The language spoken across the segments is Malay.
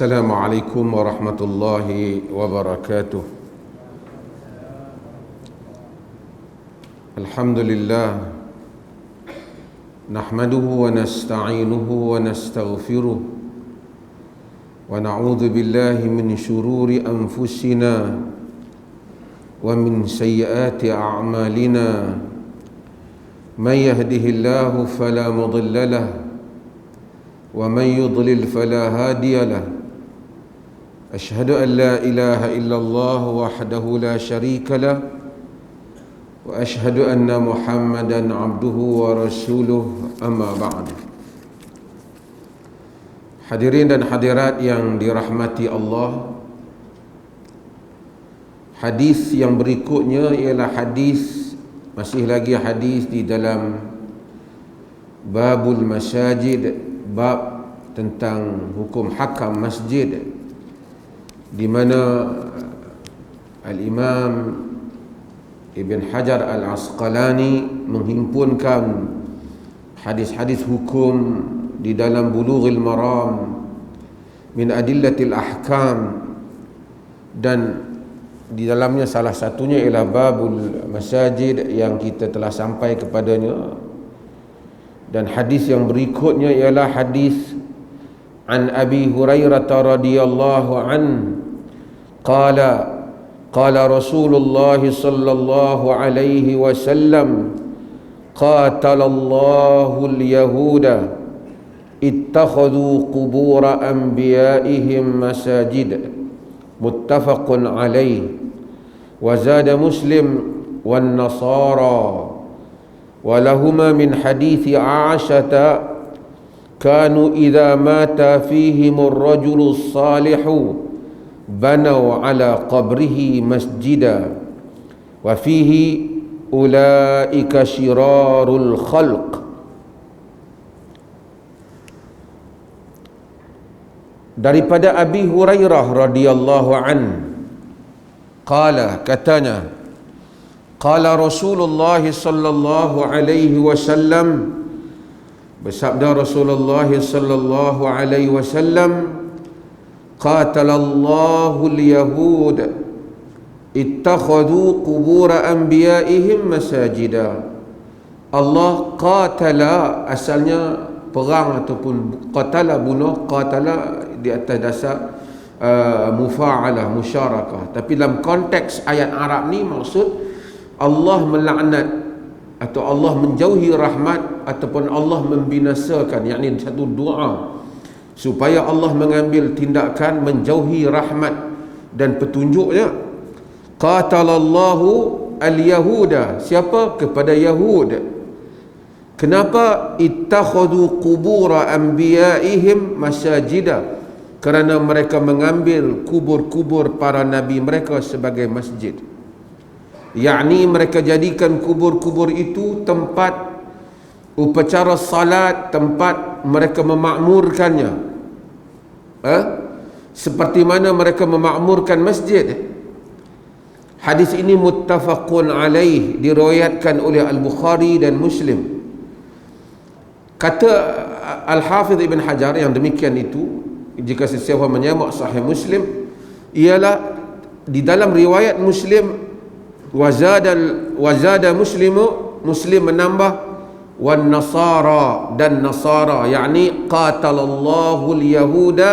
Assalamualaikum warahmatullahi wabarakatuh. Alhamdulillah, nahmaduhu wa nasta'inuhu wa nastaghfiruh wa na'udzu billahi min shururi anfusina wa min sayyiati a'malina. Man yahdihillahu fala mudilla lahu wa man yudlil fala hadiya lahu. Asyhadu an la ilaha illallah wahdahu la syarika lahu wa asyhadu anna Muhammadan abduhu wa rasuluh, amma ba'd. Hadirin dan hadirat yang dirahmati Allah, hadis yang berikutnya ialah masih lagi hadis di dalam babul masajid, bab tentang hukum hakam masjid, di mana Al-Imam Ibn Hajar Al-Asqalani menghimpunkan hadis-hadis hukum di dalam Bulughul Maram min Adillatil Ahkam, dan di dalamnya salah satunya ialah babul masajid yang kita telah sampai kepadanya. Dan hadis yang berikutnya ialah hadis an Abi Hurairah radhiyallahu an qala Rasulullah sallallahu alaihi wasallam qatalallahu al-yahuda ittakhadhu qubur anbiya'ihim masajid, muttafaqun alaih. Wa zada Muslim wan Nasara ولهما من حديث عائشة كانوا إذا مات فيهم الرجل الصالح بنوا على قبره مسجدا وفيه أولئك شرار الخلق. Daripada Abi Hurairah radhiyallahu an, katanya, qala Rasulullah sallallahu alaihi wasallam, bersabda Rasulullah sallallahu alaihi wasallam, qatalallahu al-yahud ittakhadhu qubur anbiya'ihim masajida. Allah qatala asalnya perang ataupun qatala bunuh, qatala di atas dasar mufa'alah, musyarakah, tapi dalam konteks ayat Arab ni maksud Allah melaknat atau Allah menjauhi rahmat ataupun Allah membinasakan, yakni satu doa supaya Allah mengambil tindakan menjauhi rahmat dan petunjuknya. Qatalallahu al-yahuda, siapa? Kepada Yahud. Kenapa? Ittakhadhu qubur anbiya'ihim masajida, kerana mereka mengambil kubur-kubur para nabi mereka sebagai masjid. Yakni mereka jadikan kubur-kubur itu tempat upacara salat, tempat mereka memakmurkannya, seperti mana mereka memakmurkan masjid. Hadis ini muttafaqun alaih, diriwayatkan oleh Al-Bukhari dan Muslim. Kata Al-Hafidh Ibn Hajar yang demikian itu, jika sesiapa menyamak Sahih Muslim, ialah di dalam riwayat Muslim wazada Muslim menambah wan nasara, dan nasara, yakni qatalallahu al-yahuda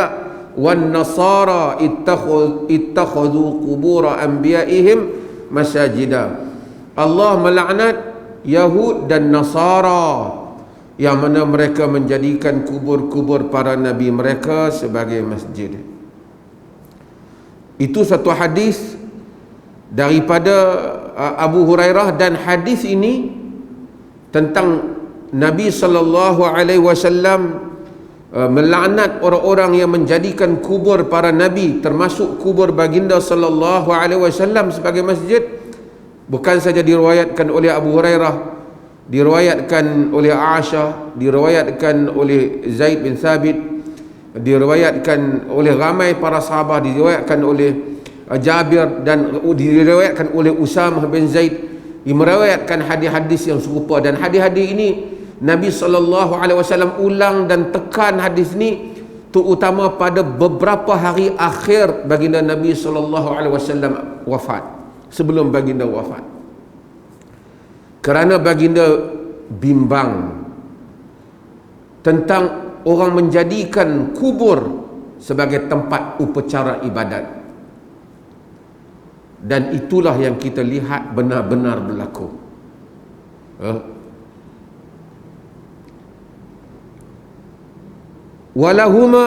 wan nasara ittakhadhu qubur anbiya'ihim masajida. Allah melaknat Yahud dan Nasara yang mana mereka menjadikan kubur-kubur para nabi mereka sebagai masjid. Itu satu hadis daripada Abu Hurairah, dan hadis ini tentang Nabi sallallahu alaihi wasallam melaknat orang-orang yang menjadikan kubur para nabi, termasuk kubur baginda sallallahu alaihi wasallam, sebagai masjid. Bukan saja diriwayatkan oleh Abu Hurairah, diriwayatkan oleh Aisyah, diriwayatkan oleh Zaid bin Thabit, diriwayatkan oleh ramai para sahabat, diriwayatkan oleh Jabir, dan diriwayatkan oleh Usamah bin Zaid. Meriwayatkan hadis-hadis yang serupa, dan hadis-hadis ini Nabi SAW ulang dan tekan hadis ni terutama pada beberapa hari akhir baginda Nabi SAW wafat, sebelum baginda wafat, kerana baginda bimbang tentang orang menjadikan kubur sebagai tempat upacara ibadat, dan itulah yang kita lihat benar-benar berlaku. Walahuma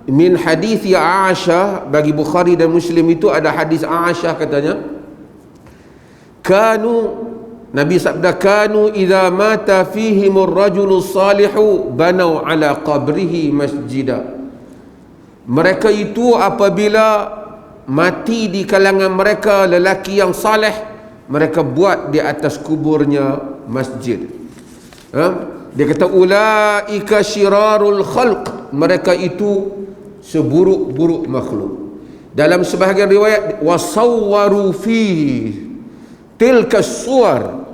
min hadis Aisyah, bagi Bukhari dan Muslim itu ada hadis Aisyah, katanya Nabi sabda, kanu idza mata fihimur rajulu salihu banau ala qabrihi masjida. Mereka itu apabila mati di kalangan mereka lelaki yang saleh, mereka buat di atas kuburnya masjid. Dia kata ulaika syirarul khalq, mereka itu seburuk-buruk makhluk. Dalam sebahagian riwayat wasawwaru fi tilka suwar,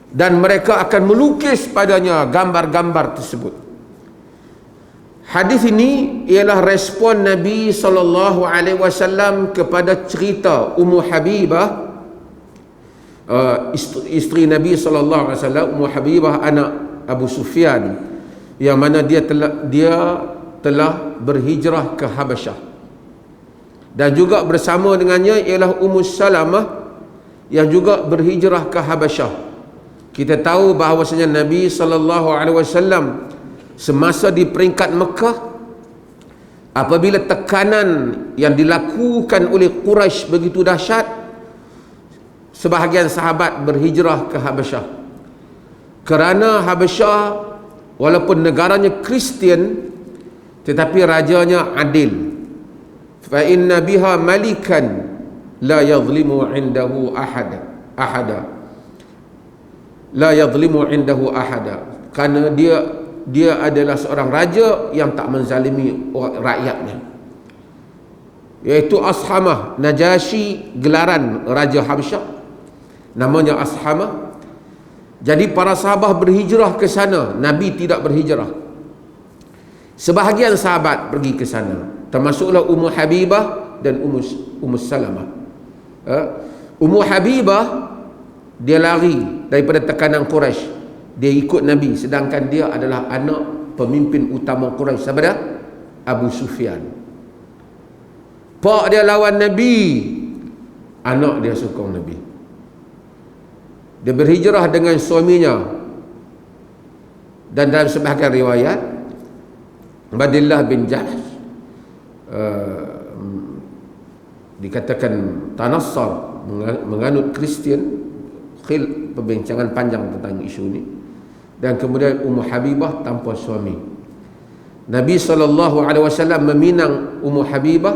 dan mereka akan melukis padanya gambar-gambar tersebut. Hadis ini ialah respon Nabi SAW kepada cerita Ummu Habibah, isteri Nabi SAW, Ummu Habibah anak Abu Sufyan, yang mana dia telah berhijrah ke Habasyah, dan juga bersama dengannya ialah Ummu Salamah yang juga berhijrah ke Habasyah. Kita tahu bahawasanya Nabi SAW semasa di peringkat Mekah, apabila tekanan yang dilakukan oleh Quraisy begitu dahsyat, sebahagian sahabat berhijrah ke Habasyah, kerana Habasyah walaupun negaranya Kristian tetapi rajanya adil. Fa inna biha malikan la yadhlimu indahu ahada la yadhlimu indahu ahada, kerana dia adalah seorang raja yang tak menzalimi rakyatnya, iaitu Ashamah. Najasyi gelaran raja Habasyah, namanya Ashamah. Jadi para sahabat berhijrah ke sana, Nabi tidak berhijrah. Sebahagian sahabat pergi ke sana, termasuklah Ummu Habibah dan Ummu Salamah. Ummu Habibah dia lari daripada tekanan Quraisy, dia ikut Nabi, sedangkan dia adalah anak pemimpin utama Quraisy. Siapa dia? Abu Sufyan. Pak dia lawan Nabi, anak dia sokong Nabi. Dia berhijrah dengan suaminya, dan dalam sebahagian riwayat Badillah bin Jahsh dikatakan tanassar, menganut Kristian. Perbincangan panjang tentang isu ini. Dan kemudian Ummu Habibah tanpa suami. Nabi SAW meminang Ummu Habibah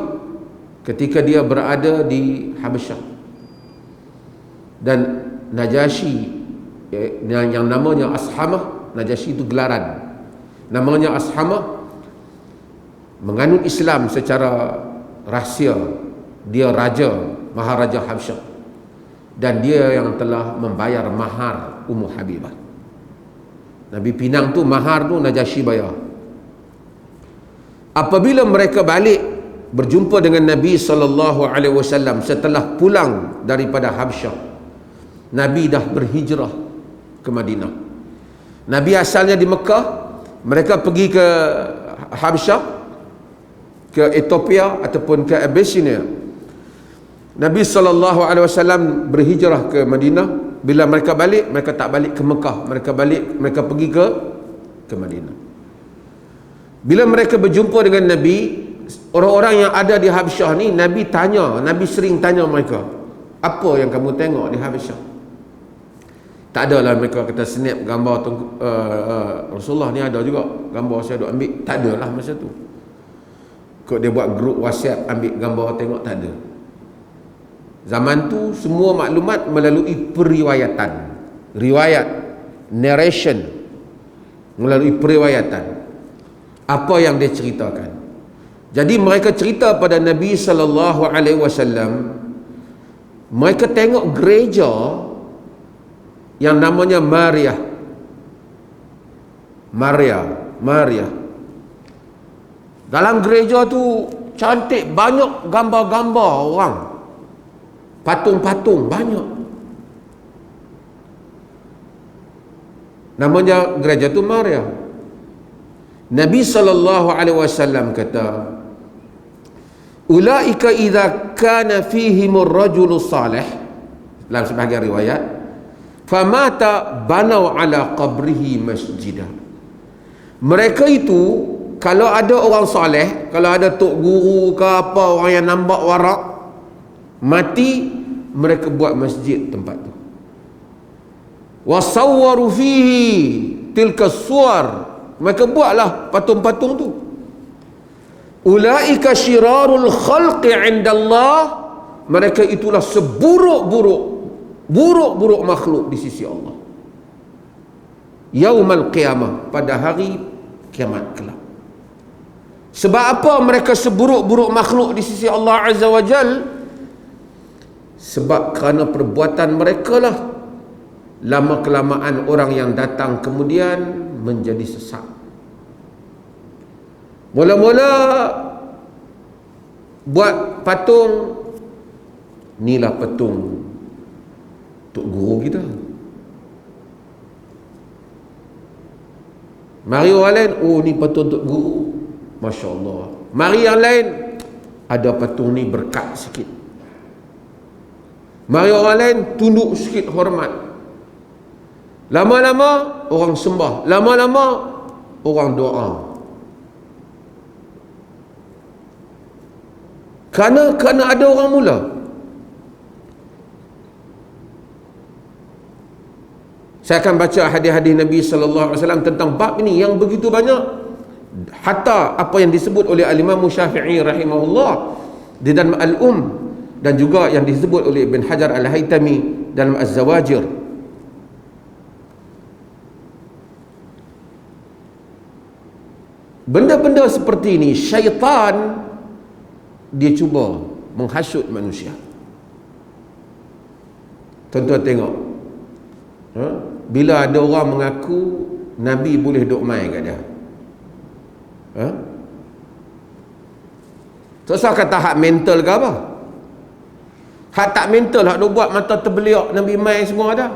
ketika dia berada di Habasyah, dan Najasyi yang namanya Ashamah, Najasyi itu gelaran, namanya Ashamah, menganut Islam secara rahsia. Dia raja, Maharaja Habasyah, dan dia yang telah membayar mahar Ummu Habibah. Nabi pinang tu, mahar tu Najasyi bayar. Apabila mereka balik berjumpa dengan Nabi SAW setelah pulang daripada Habasyah, Nabi dah berhijrah ke Madinah. Nabi asalnya di Mekah, mereka pergi ke Habasyah, ke Ethiopia ataupun ke Abyssinia. Nabi SAW berhijrah ke Madinah. Bila mereka balik, mereka tak balik ke Mekah, mereka pergi ke Madinah. Bila mereka berjumpa dengan Nabi, orang-orang yang ada di Habasyah ni, Nabi sering tanya mereka, apa yang kamu tengok di Habasyah? Tak adalah mereka kata snap gambar Rasulullah ni, ada juga gambar saya duk ambil. Tak adalah masa tu. Kok dia buat grup WhatsApp ambil gambar tengok, tak ada. Zaman tu semua maklumat melalui periwayatan, riwayat, narration, melalui periwayatan. Apa yang dia ceritakan. Jadi mereka cerita pada Nabi SAW, mereka tengok gereja yang namanya Maria. Dalam gereja tu cantik, banyak gambar-gambar orang, patung-patung banyak. Namanya gereja tu Maria. Nabi SAW kata, ulaika idza kana fihimur rajulu salih, dalam sebahagian riwayat, famata banau ala qabrihi masjidah. Mereka itu, kalau ada orang soleh, kalau ada tok guru ke apa, orang yang nampak warak, mati, mereka buat masjid tempat tu. Wasawwaru fihi tilka suwar, mereka buatlah patung-patung tu. Ulaika syirarul khalqi indallah, mereka itulah seburuk-buruk makhluk di sisi Allah yaumal qiyamah, pada hari kiamat kelak. Sebab apa mereka seburuk-buruk makhluk di sisi Allah Azza wa Jal? Sebab kerana perbuatan mereka lah lama kelamaan orang yang datang kemudian menjadi sesat. Mula-mula buat patung, inilah patung tok guru kita. Mari orang lain, oh ni patung tok guru, Masya Allah. Mari yang lain, ada patung ni berkat sikit. Mari orang lain, tunduk sikit hormat. Lama-lama orang sembah, lama-lama orang doa. Kerana ada orang mula. Saya akan baca hadis-hadis Nabi SAW tentang bab ini yang begitu banyak. Hatta apa yang disebut oleh Al-Imam Syafi'i rahimahullah di dalam dan juga yang disebut oleh Ibn Hajar Al-Haytami dalam Az-Zawajir. Benda-benda seperti ini, syaitan dia cuba menghasut manusia. Tuan-tuan tengok, bila ada orang mengaku Nabi boleh duk main kat dia, so kata hak mental ke apa? Hak tak mental, hak duk buat mata terbeliak Nabi main semua ada.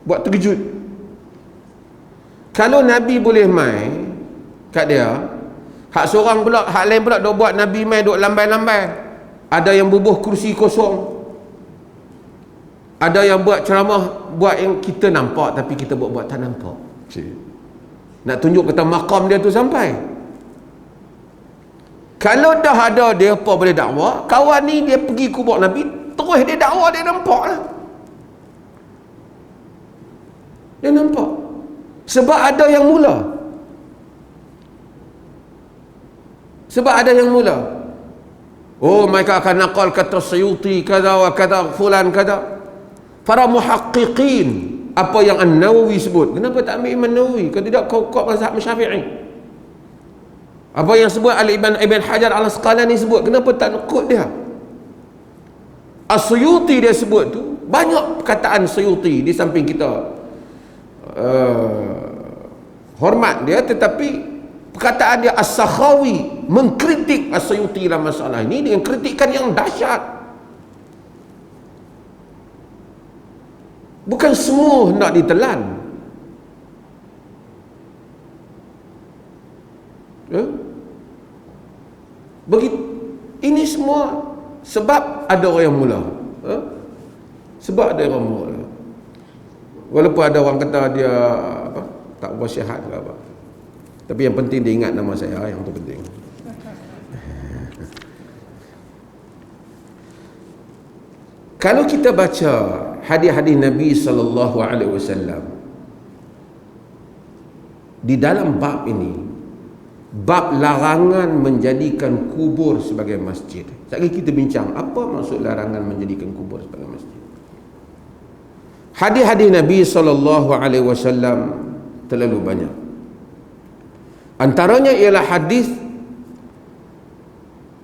Buat terkejut. Kalau Nabi boleh main kat dia, hak seorang pula, hak lain pula duk buat Nabi main duk lambai-lambai. Ada yang bubuh kursi kosong, ada yang buat ceramah, buat yang kita nampak tapi kita buat tak nampak. Nak tunjuk kata maqam dia tu sampai. Kalau dah ada dia apa boleh dakwah, kawan ni dia pergi kubur Nabi, terus dia dakwah, dia nampak lah. Dia nampak. Sebab ada yang mula. Sebab ada yang mula. Oh, mereka akan nakal kata Suyuti kada wa kada, fulan kada. Para muhaqqiqin, apa yang An-Nawawi sebut, kenapa tak ambil Imam Nawawi? Kalau tidak kau mazhab Syafi'i. Apa yang sebut Ibn Hajar Al-Asqalani sebut, kenapa tak nukut dia? As-Suyuti dia sebut tu, banyak perkataan Suyuti di samping kita hormat dia, tetapi perkataan dia As-Sakhawi mengkritik As-Suyuti dalam masalah ini dengan kritikan yang dahsyat. Bukan semua nak ditelan. Begitu. Ini semua sebab ada orang yang mula. Sebab ada orang mula. Walaupun ada orang kata dia apa, tak bersihat ke apa, tapi yang penting dia ingat nama saya, yang tu penting. Kalau kita baca hadis-hadis Nabi SAW di dalam bab ini, bab larangan menjadikan kubur sebagai masjid. Sekali kita bincang apa maksud larangan menjadikan kubur sebagai masjid. Hadis-hadis Nabi SAW terlalu banyak. Antaranya ialah hadis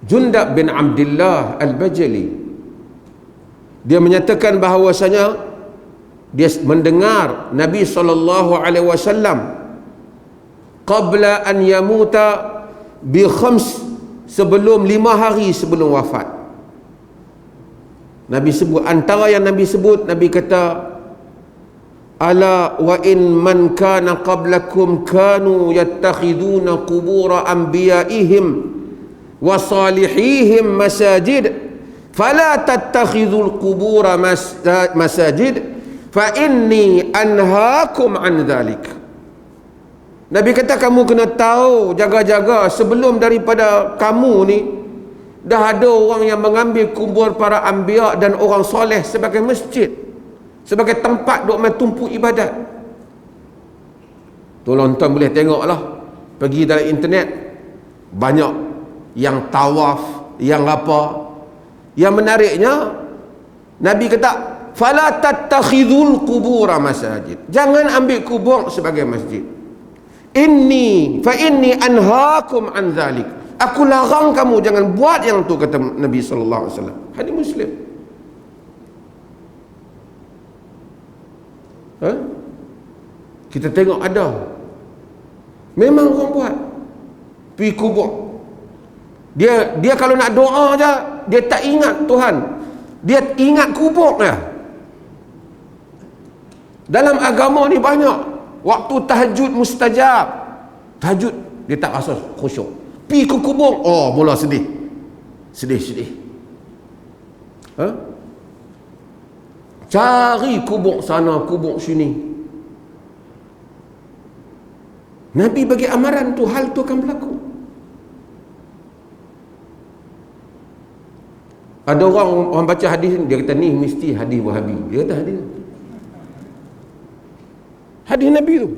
Jundab bin Abdullah Al-Bajali. Dia menyatakan bahawasanya dia mendengar Nabi SAW qabla an yamuta bi khams, sebelum 5 hari sebelum wafat. Nabi sebut, antara yang Nabi sebut, Nabi kata, ala wa in man kana qablakum kanu yattakhiduna qubura anbiya'ihim wa salihihim masajid fala tattakhidul qubura masajid fa inni anhaakum an dhalik. Nabi kata, kamu kena tahu, jaga-jaga, sebelum daripada kamu ni dah ada orang yang mengambil kubur para anbiya dan orang soleh sebagai masjid, sebagai tempat duk main tumpu ibadat. Tolong tuan boleh tengoklah, pergi dalam internet, banyak yang tawaf, yang apa. Yang menariknya, Nabi kata, fala tattakhidul qubura masajid, jangan ambil kubur sebagai masjid. Fa inni anhaakum an dhalik, aku larang kamu jangan buat yang tu, kata Nabi sallallahu alaihi wasallam. Hadis Muslim. Kita tengok ada, memang orang buat pergi kubur. Dia kalau nak doa je, dia tak ingat Tuhan, dia ingat kubur je. Dalam agama ni banyak waktu tahajud mustajab, tahajud dia tak rasa khusyuk, pergi ke kubur, oh mula sedih. Cari kubur sana, kubur sini. Nabi bagi amaran tu, hal tu akan berlaku. Ada orang baca hadis ni, dia kata ni mesti hadis Wahabi. Dia kata hadis Nabi tu,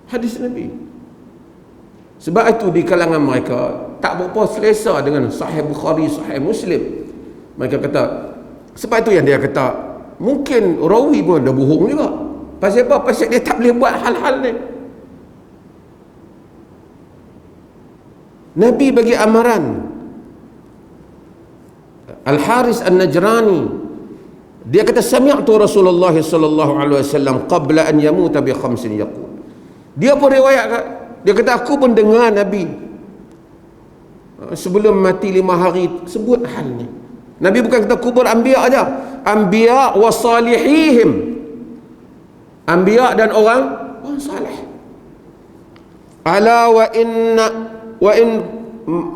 hadis Nabi. Sebab itu di kalangan mereka tak berapa selesa dengan Sahih Bukhari, Sahih Muslim. Mereka kata, sebab itu yang dia kata mungkin rawi pun dah bohong juga. Pasal apa? Pasal dia tak boleh buat hal-hal ni. Nabi bagi amaran. Al-Haris An-Najrani, dia kata, sami'tu Rasulullah sallallahu alaihi wasallam qabla an yamuta bi khamsin yaqul. Dia pun riwayat, dia kata, aku pun dengar Nabi sebelum mati 5 hari sebut hal ni. Nabi bukan kata kubur anbiya aja, anbiya wa salihihim, anbiya dan orang saleh. Ala wa in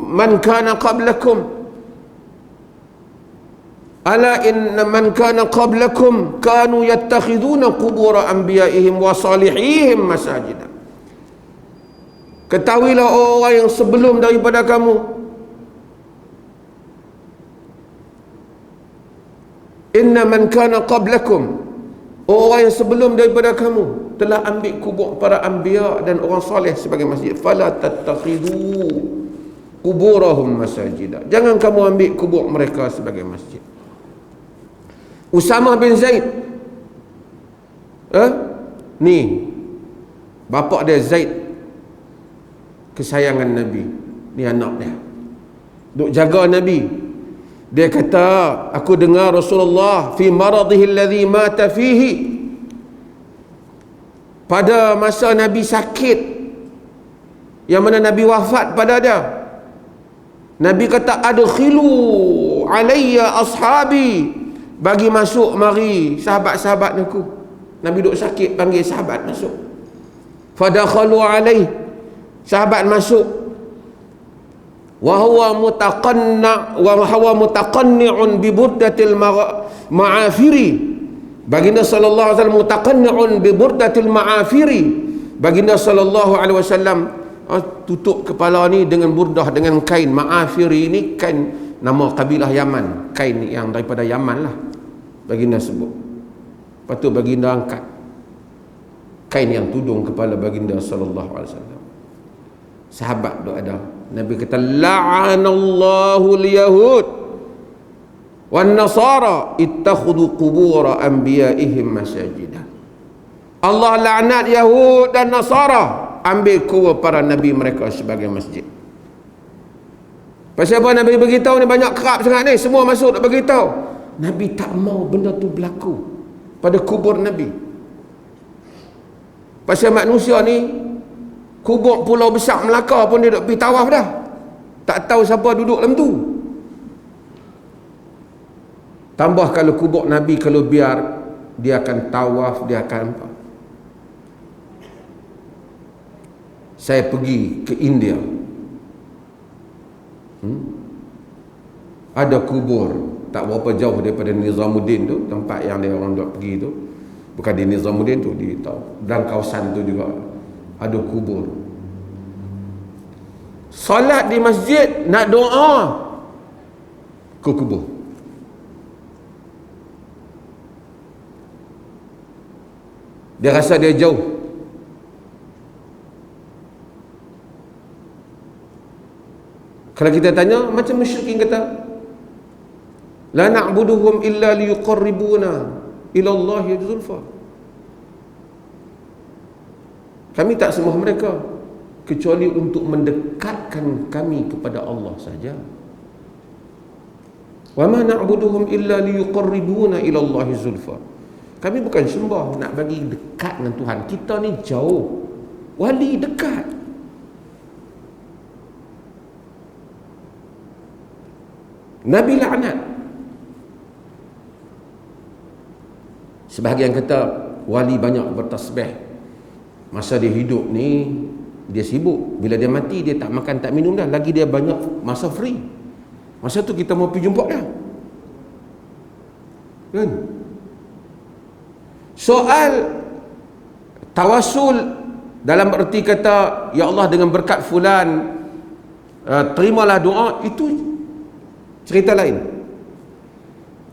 man kana qablakum, ala inna man kana qablakum kanu yattakhiduna qubur anbiya'ihim wa salihihim masajida. Ketahuilah orang yang sebelum daripada kamu, inna man kana qablakum, orang yang sebelum daripada kamu telah ambil kubur para anbiya dan orang soleh sebagai masjid. Fala tattakhidu kuburahum masajida, jangan kamu ambil kubur mereka sebagai masjid. Usamah bin Zaid, ni bapa dia Zaid, kesayangan Nabi, ni anak dia, duk jaga Nabi. Dia kata, aku dengar Rasulullah fi maradhihi alladhi mata fihi, pada masa Nabi sakit yang mana Nabi wafat pada dia, Nabi kata, adkhilu alayya ashabi, bagi masuk mari sahabat-sahabat aku. Nabi duk sakit, panggil sahabat masuk. Fadakhalu alaih, sahabat masuk. Wa huwa mutaqanni'un bi burdatil ma'afiri, baginda sallallahu alaihi wasallam mutaqanni'un bi burdatil ma'afiri, baginda sallallahu alaihi wasallam tutup kepala ni dengan burdah, dengan kain. Ma'afiri ni kain, nama kabilah Yaman, kain yang daripada Yaman lah baginda sebut. Lepas tu baginda angkat kain yang tudung kepala baginda sallallahu alaihi wasallam. Sahabat tu ada, Nabi kata, la'anallahu al-yahud wan nasara ittakhadhu qubur anbiya'ihim masajida. Allah laknat Yahud dan Nasara, ambil kubur para nabi mereka sebagai masjid. Pasal apa Nabi beritahu ni? Banyak kerap sangat ni, semua masuk nak beritahu. Nabi tak mau benda tu berlaku pada kubur Nabi. Pasal manusia ni, kubur Pulau Besar Melaka pun dia duk pergi tawaf dah. Tak tahu siapa duduk dalam tu. Tambah kalau kubur Nabi, kalau biar, dia akan tawaf, dia akan apa. Saya pergi ke India. Ada kubur tak berapa jauh daripada Nizamuddin tu, tempat yang dia orang duk pergi tu. Bukan di Nizamuddin tu, di dalam kawasan tu juga ada kubur. Solat di masjid, nak doa ke kubur. Dia rasa dia jauh. Kalau kita tanya, macam musyrikin kata, la na'buduhum illa liyuqarribuna ila Allahi zulfa. Kami tak sembah mereka kecuali untuk mendekatkan kami kepada Allah saja. Wa ma na'buduhum illa liyuqarribuna ila Allahi zulfa. Kami bukan sembah nak bagi dekat dengan Tuhan. Kita ni jauh, wali dekat. Nabi laknat. Sebahagian kata wali banyak bertasbih. Masa dia hidup ni dia sibuk. Bila dia mati dia tak makan tak minum dah. Lagi dia banyak masa free. Masa tu kita mau pergi jumpa dia. Kan? Soal tawasul dalam erti kata, ya Allah dengan berkat fulan terimalah doa, itu cerita lain.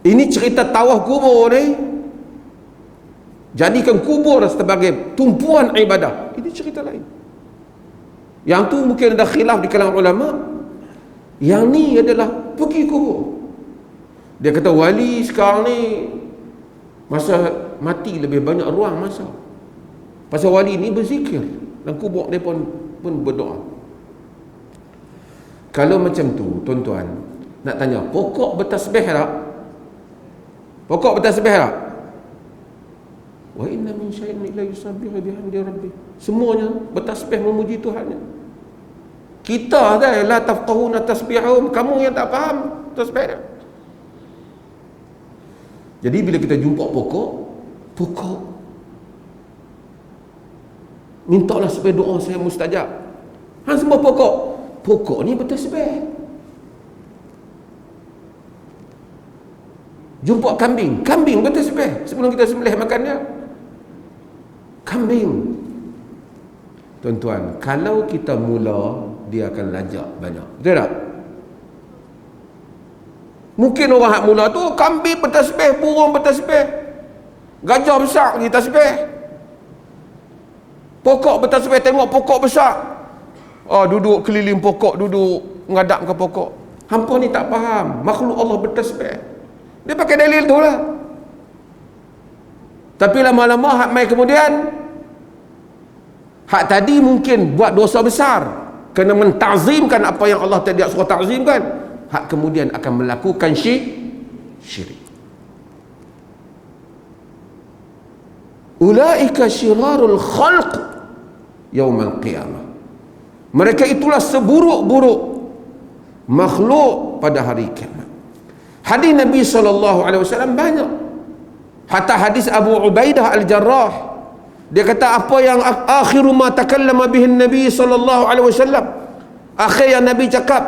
Ini cerita tawaf kubur ni, jadikan kubur sebagai tumpuan ibadah, ini cerita lain. Yang tu mungkin ada khilaf di kalangan ulama. Yang ni adalah pergi kubur. Dia kata wali sekarang ni masa mati lebih banyak ruang masa. Pasal wali ni berzikir dan kubur dia pun berdoa. Kalau macam tu, tuan-tuan, nak tanya, pokok bertasbih tak? Pokok bertasbih tak? Wa inna min syai'in illa yusabbihu bihamdi rabbih. Semuanya bertasbih memuji Tuhannya. Kita dah la tafqahuna tasbihum, kamu yang tak faham tasbih dia. Jadi bila kita jumpa pokok mintalah supaya doa saya mustajab. Semua pokok ni bertasbih. Jumpa kambing bertasbih sebelum kita sembelih makan dia. Kambing. Tuan-tuan, kalau kita mula, dia akan lajak banyak. Betul tak? Mungkin orang hak mula tu kambing bertasbih, burung bertasbih, gajah besar pergi tasbih, pokok bertasbih, tengok pokok besar, duduk keliling pokok, duduk menghadap ke pokok. Hampa ni tak faham makhluk Allah bertasbih. Dia pakai dalil tu lah. Tapi lama-lama hak mai kemudian, hak tadi mungkin buat dosa besar kerana mentazimkan apa yang Allah tidak suruh ta'zimkan. Hak kemudian akan melakukan syirik. Ulaika syirarul khalq yaumal qiyamah. Mereka itulah seburuk-buruk makhluk pada hari kiamat. Hadis Nabi SAW banyak. Hatta hadis Abu Ubaidah Al-Jarrah, dia kata apa yang akhiru ma takallama bihi Nabi SAW, akhir yang Nabi cakap,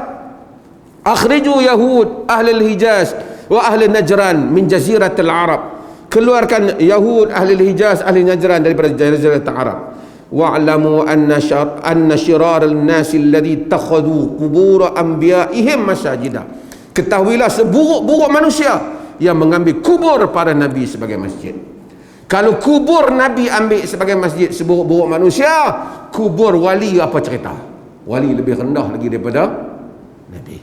akhriju Yahud ahli Hijaz wa ahli Najran min jaziratil Arab. Keluarkan Yahud ahli Hijaz, ahli Najran daripada jaziratul Arab. Wa'lamu anna shirar al-nas alladhi takhadhu qubur anbiya'ihim masajida. Ketahuilah seburuk-buruk manusia yang mengambil kubur para nabi sebagai masjid. Kalau kubur nabi ambil sebagai masjid, seburuk-buruk manusia, kubur wali apa cerita? Wali lebih rendah lagi daripada nabi.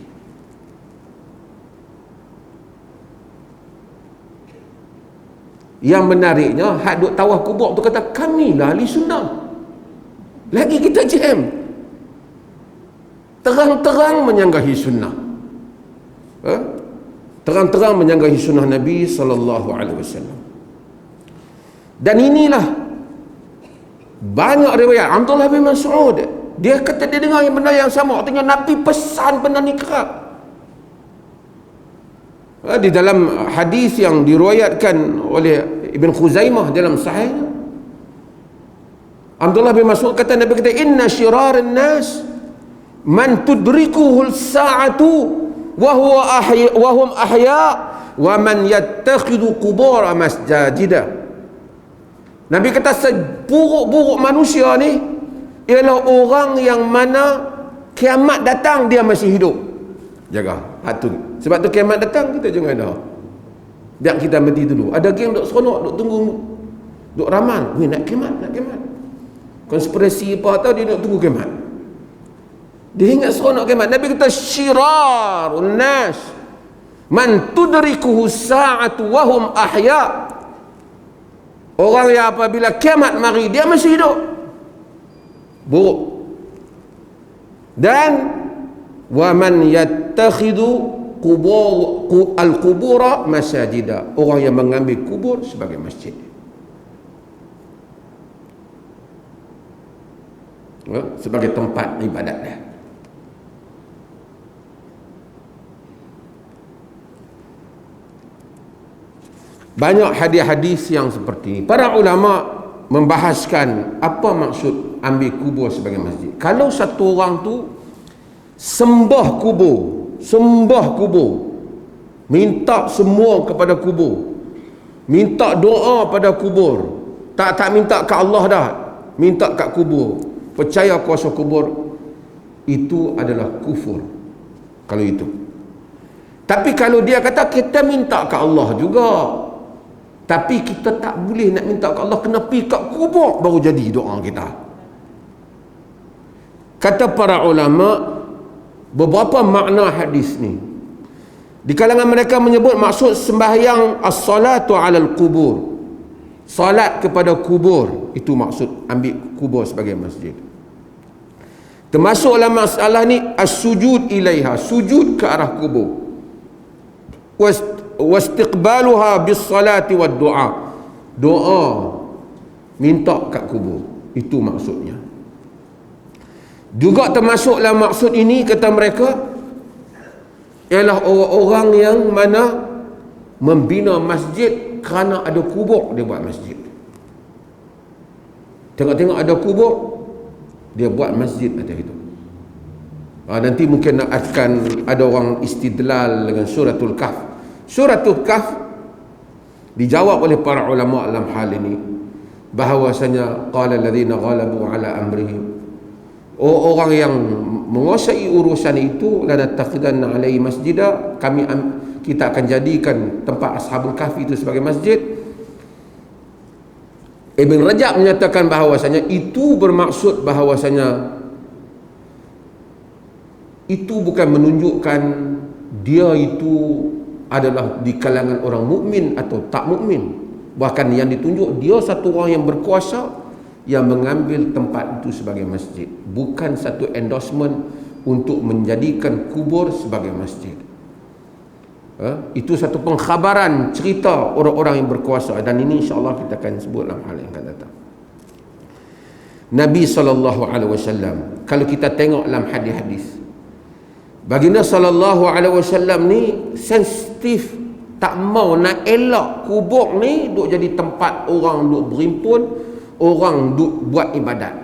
Yang menariknya, hak duk tawaf kubur tu kata, kamilah ahli sunnah. Lagi kita jam. Terang-terang menyanggahi sunnah. Terang-terang menyanggahi sunnah Nabi SAW. Dan inilah Banyak riwayat Abdullah bin Mas'ud, dia kata dia dengar yang benda yang sama, artinya Nabi pesan benda ni kerap. Di dalam hadis yang diriwayatkan oleh Ibn Khuzaimah dalam sahihnya, Abdullah bin Mas'ud kata, Nabi kata, inna syiraran nas man tudrikuhul sa'atu wa hum ahya wa man yattakhidu qubur masjida. Nabi kata seburuk-buruk manusia ni ialah orang yang mana kiamat datang dia masih hidup. Jaga hatu. Sebab tu kiamat datang kita jangan dah. Biar kita mati dulu. Ada yang duk seronok, duk tunggu, duk ramal. Weh, nak kiamat, nak kiamat. Konspirasi apa tahu dia duk tunggu kiamat. Dia ingat seronok kiamat. Nabi kata syirarun nas man tudrikuhu sa'atu wa hum ahya. Orang yang apabila kiamat mari dia masih hidup, buruk. Dan wa man yattakhidu al-qubura masajida, orang yang mengambil kubur sebagai masjid. Sebagai tempat ibadat dia. Banyak hadis-hadis yang seperti ini. Para ulama membahaskan apa maksud ambil kubur sebagai masjid. Kalau satu orang tu sembah kubur, minta semua kepada kubur, minta doa pada kubur, tak minta ke Allah dah, minta kat kubur, percaya kuasa kubur, itu adalah kufur kalau itu. Tapi kalau dia kata kita minta ke Allah juga, tapi kita tak boleh nak minta ke Allah, kena pergi kat kubur baru jadi doa kita. Kata para ulama, beberapa makna hadis ni. Di kalangan mereka menyebut maksud sembahyang as-salatu 'alal qubur. Salat kepada kubur, itu maksud ambil kubur sebagai masjid. Termasuk dalam masalah ni as-sujud ilaiha, sujud ke arah kubur. Wastiqbaluha bis-salati wad-du'a, doa minta kat kubur, itu maksudnya. Juga termasuklah maksud ini, kata mereka, ialah orang-orang yang mana membina masjid kerana ada kubur, dia buat masjid. Tengok-tengok ada kubur, dia buat masjid atas itu. Nanti mungkin akan ada orang istidlal dengan suratul Kahf. Suratul Kahf dijawab oleh para ulama dalam hal ini, bahawasanya qala alladhina ghalabu ala amrihim, orang yang menguasai urusan itu, lanattakhidanna alaihi masjida, kita akan jadikan tempat Ashabul Kahfi itu sebagai masjid. Ibn Rajab menyatakan bahawasanya itu bermaksud bahawasanya itu bukan menunjukkan dia itu adalah di kalangan orang mukmin atau tak mukmin. Bahkan yang ditunjuk dia satu orang yang berkuasa yang mengambil tempat itu sebagai masjid, bukan satu endorsement untuk menjadikan kubur sebagai masjid. Itu satu pengkhabaran cerita orang-orang yang berkuasa, dan ini insya-Allah kita akan sebut dalam hal yang akan datang. Nabi SAW, kalau kita tengok dalam hadis-hadis, baginda SAW ni sensitif, tak mau nak elak kubur ni duk jadi tempat orang duk berimpun, orang duk buat ibadat.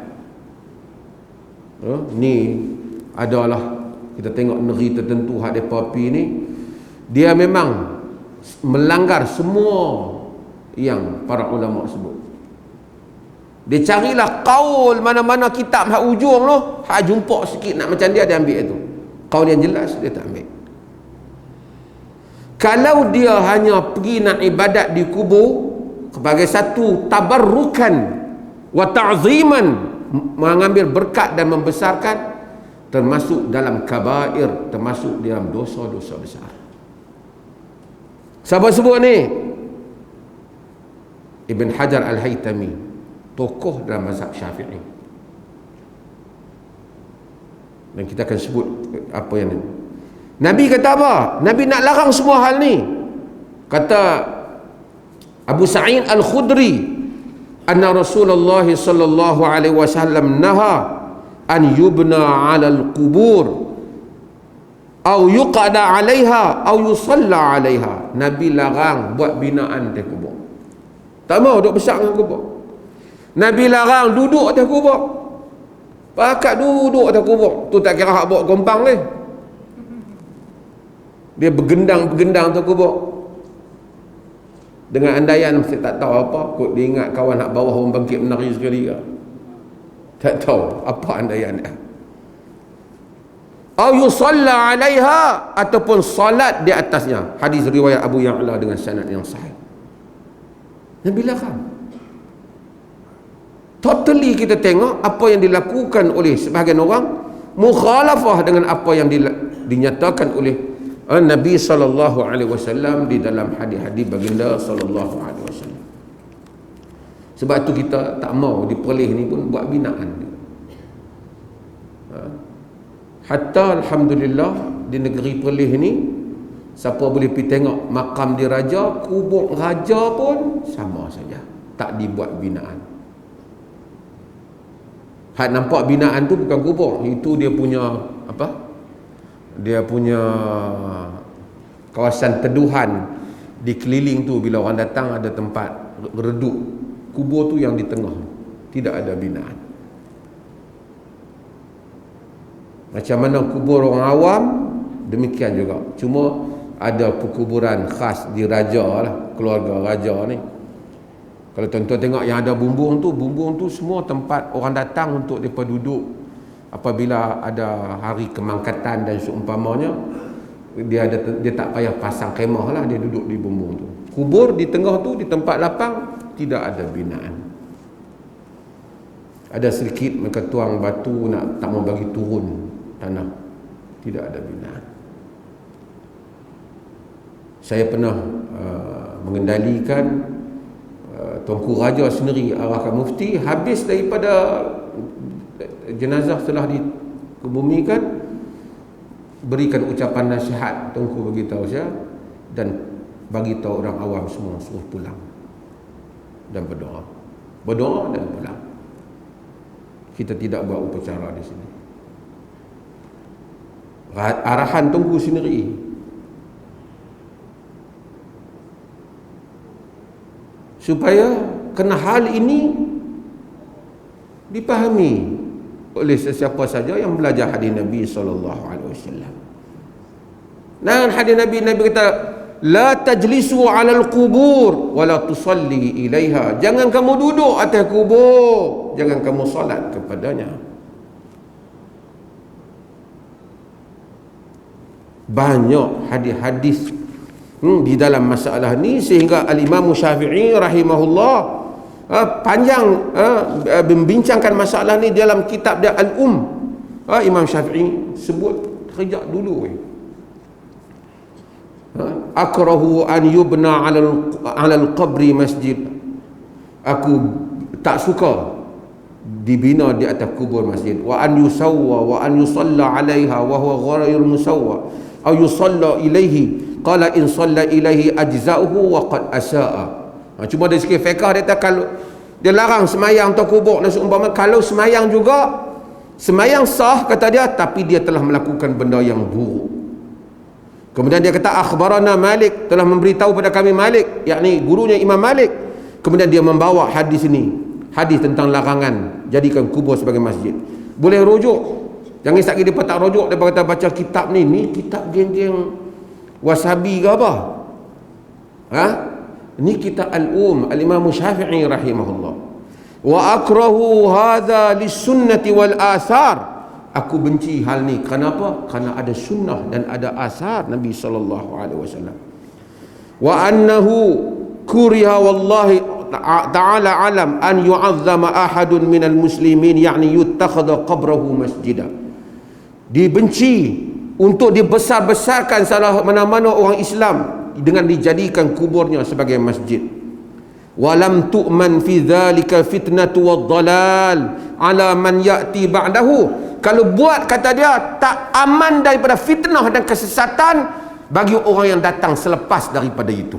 Ni adalah, kita tengok negeri tertentu hak depa pi ni, dia memang melanggar semua yang para ulama sebut. Dia carilah kaul mana-mana kitab hak ujung tu, hak jumpa sikit nak macam dia ambil itu. Kaul yang jelas dia tak ambil. Kalau dia hanya pergi nak ibadat di kubur sebagai satu tabarrukan wa ta'ziman, mengambil berkat dan membesarkan, termasuk dalam kabair, termasuk dalam dosa-dosa besar. Siapa sebut ni? Ibn Hajar Al-Haytami, tokoh dalam mazhab Syafi'i. Dan kita akan sebut apa yang ini. Nabi kata apa? Nabi nak larang semua hal ni. Kata Abu Sa'id Al-Khudri, anna Rasulullah sallallahu alaihi wasallam naha an yubna 'ala al-qubur aw yuqada 'alaiha aw yusalla 'alaiha. Nabi larang buat binaan atas kubur. Tak mau duduk besar dengan kubur. Nabi larang duduk atas kubur. Pakat duduk atas kubur. Tu tak kira hak bawa gompang ni. Dia bergendang-bergendang atas kubur. Dengan andaian mesti tak tahu apa, kok dia ingat kawan nak bawah orang bangkit menari sekali ke. Tak tahu apa andaian dia. Au yusalla 'alaiha, ataupun salat di atasnya. Hadis riwayat Abu Ya'la dengan sanad yang sahih. Nabi larang. Totally kita tengok apa yang dilakukan oleh sebahagian orang mukhalafah dengan apa yang dinyatakan oleh Nabi sallallahu alaihi wasallam di dalam hadis-hadis baginda sallallahu alaihi wasallam. Sebab tu kita tak mau di Perlis ni pun buat binaan. Hatta alhamdulillah di negeri Perlis ni, siapa boleh pergi tengok makam di raja, kubur raja pun sama saja, tak dibuat binaan. Hak nampak binaan tu bukan kubur, itu dia punya apa? Dia punya kawasan teduhan di keliling tu. Bila orang datang ada tempat reduk. Kubur tu yang di tengah, tidak ada binaan. Macam mana kubur orang awam, demikian juga. Cuma ada perkuburan khas di raja lah, keluarga raja ni. Kalau tuan-tuan tengok yang ada bumbung tu semua tempat orang datang untuk mereka duduk. Apabila ada hari kemangkatan dan seumpamanya, dia tak payah pasang kemah lah, dia duduk di bumbung tu. Kubur di tengah tu, di tempat lapang, tidak ada binaan. Ada sedikit mereka tuang batu, tak mau bagi turun tanah, tidak ada binaan. Saya pernah mengendalikan Tuanku Raja sendiri arahkan mufti, habis daripada jenazah telah dikebumikan, berikan ucapan nasihat. Tuanku beritahu saya dan bagi tahu orang awam semua suruh pulang dan berdoa dan pulang. Kita tidak buat upacara di sini. Arahan Tuanku sendiri. Supaya kena hal ini dipahami oleh sesiapa saja yang belajar hadis Nabi sallallahu alaihi wasallam. Dan hadis Nabi kata, la tajlisu 'alal qubur wa la tusalli ilaiha. Jangan kamu duduk atas kubur, jangan kamu solat kepadanya. Banyak hadis-hadis di dalam masalah ni, sehingga Al-Imam Syafi'i rahimahullah panjang membincangkan masalah ni dalam kitab dia Al-Um. Imam Syafi'i sebut sejak dulu, akrahu an yubna 'ala al-qabri masjid. Aku tak suka dibina di atas kubur masjid. Wa an yusawwa wa an yusalla 'alaiha wa huwa ghairu musawwa aw yusalla ilaihi. Qala in salla ilaihi ajza'uhu wa qad asa'a. Cuma dari segi fiqh dia kata, kalau dia larang semayang atau kubur dan seumpama, kalau semayang juga, semayang sah kata dia, tapi dia telah melakukan benda yang buruk. Kemudian dia kata akhbarana Malik, telah memberitahu pada kami Malik, yakni gurunya Imam Malik. Kemudian dia membawa hadis ini, hadis tentang larangan jadikan kubur sebagai masjid. Boleh rujuk. Jangan sekali dia tak rujuk, dia kata baca kitab ni kitab geng-geng wasabi ke apa? Ini kitab Al-Um, Al-Imam Syafi'i rahimahullah. Wa akrahu hadha lis-sunnati wal athar. Aku benci hal ni. Kenapa? Kerana ada sunnah dan ada asar Nabi sallallahu alaihi wasallam. Wa annahu kuriha wallahi ta'ala alam an yu'azzama ahadun minal muslimin, yakni yuttakhadha qabrahu masjidah. Dibenci untuk dibesar-besarkan salah mana-mana orang Islam dengan dijadikan kuburnya sebagai masjid. Walam tu'man fi dzalika fitnatu wad-dhalal ala man ya'ti ba'dahu. Kalau buat, kata dia, tak aman daripada fitnah dan kesesatan bagi orang yang datang selepas daripada itu.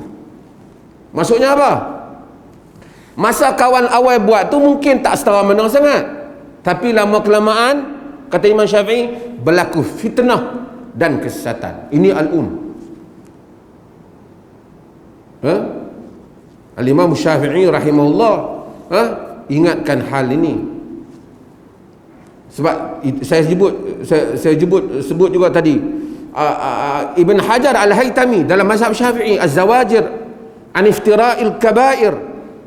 Maksudnya apa? Masa kawan awal buat tu mungkin tak setara menang sangat, tapi lama kelamaan, kata Imam Syafi'i, berlaku fitnah dan kesesatan. Ini Al-Imam Syafi'i rahimahullah ingatkan hal ini. Sebab saya sebut juga tadi, Ibn Hajar Al-Haytami dalam mazhab Syafi'i, Az-Zawajir an Iftira'il Kabair,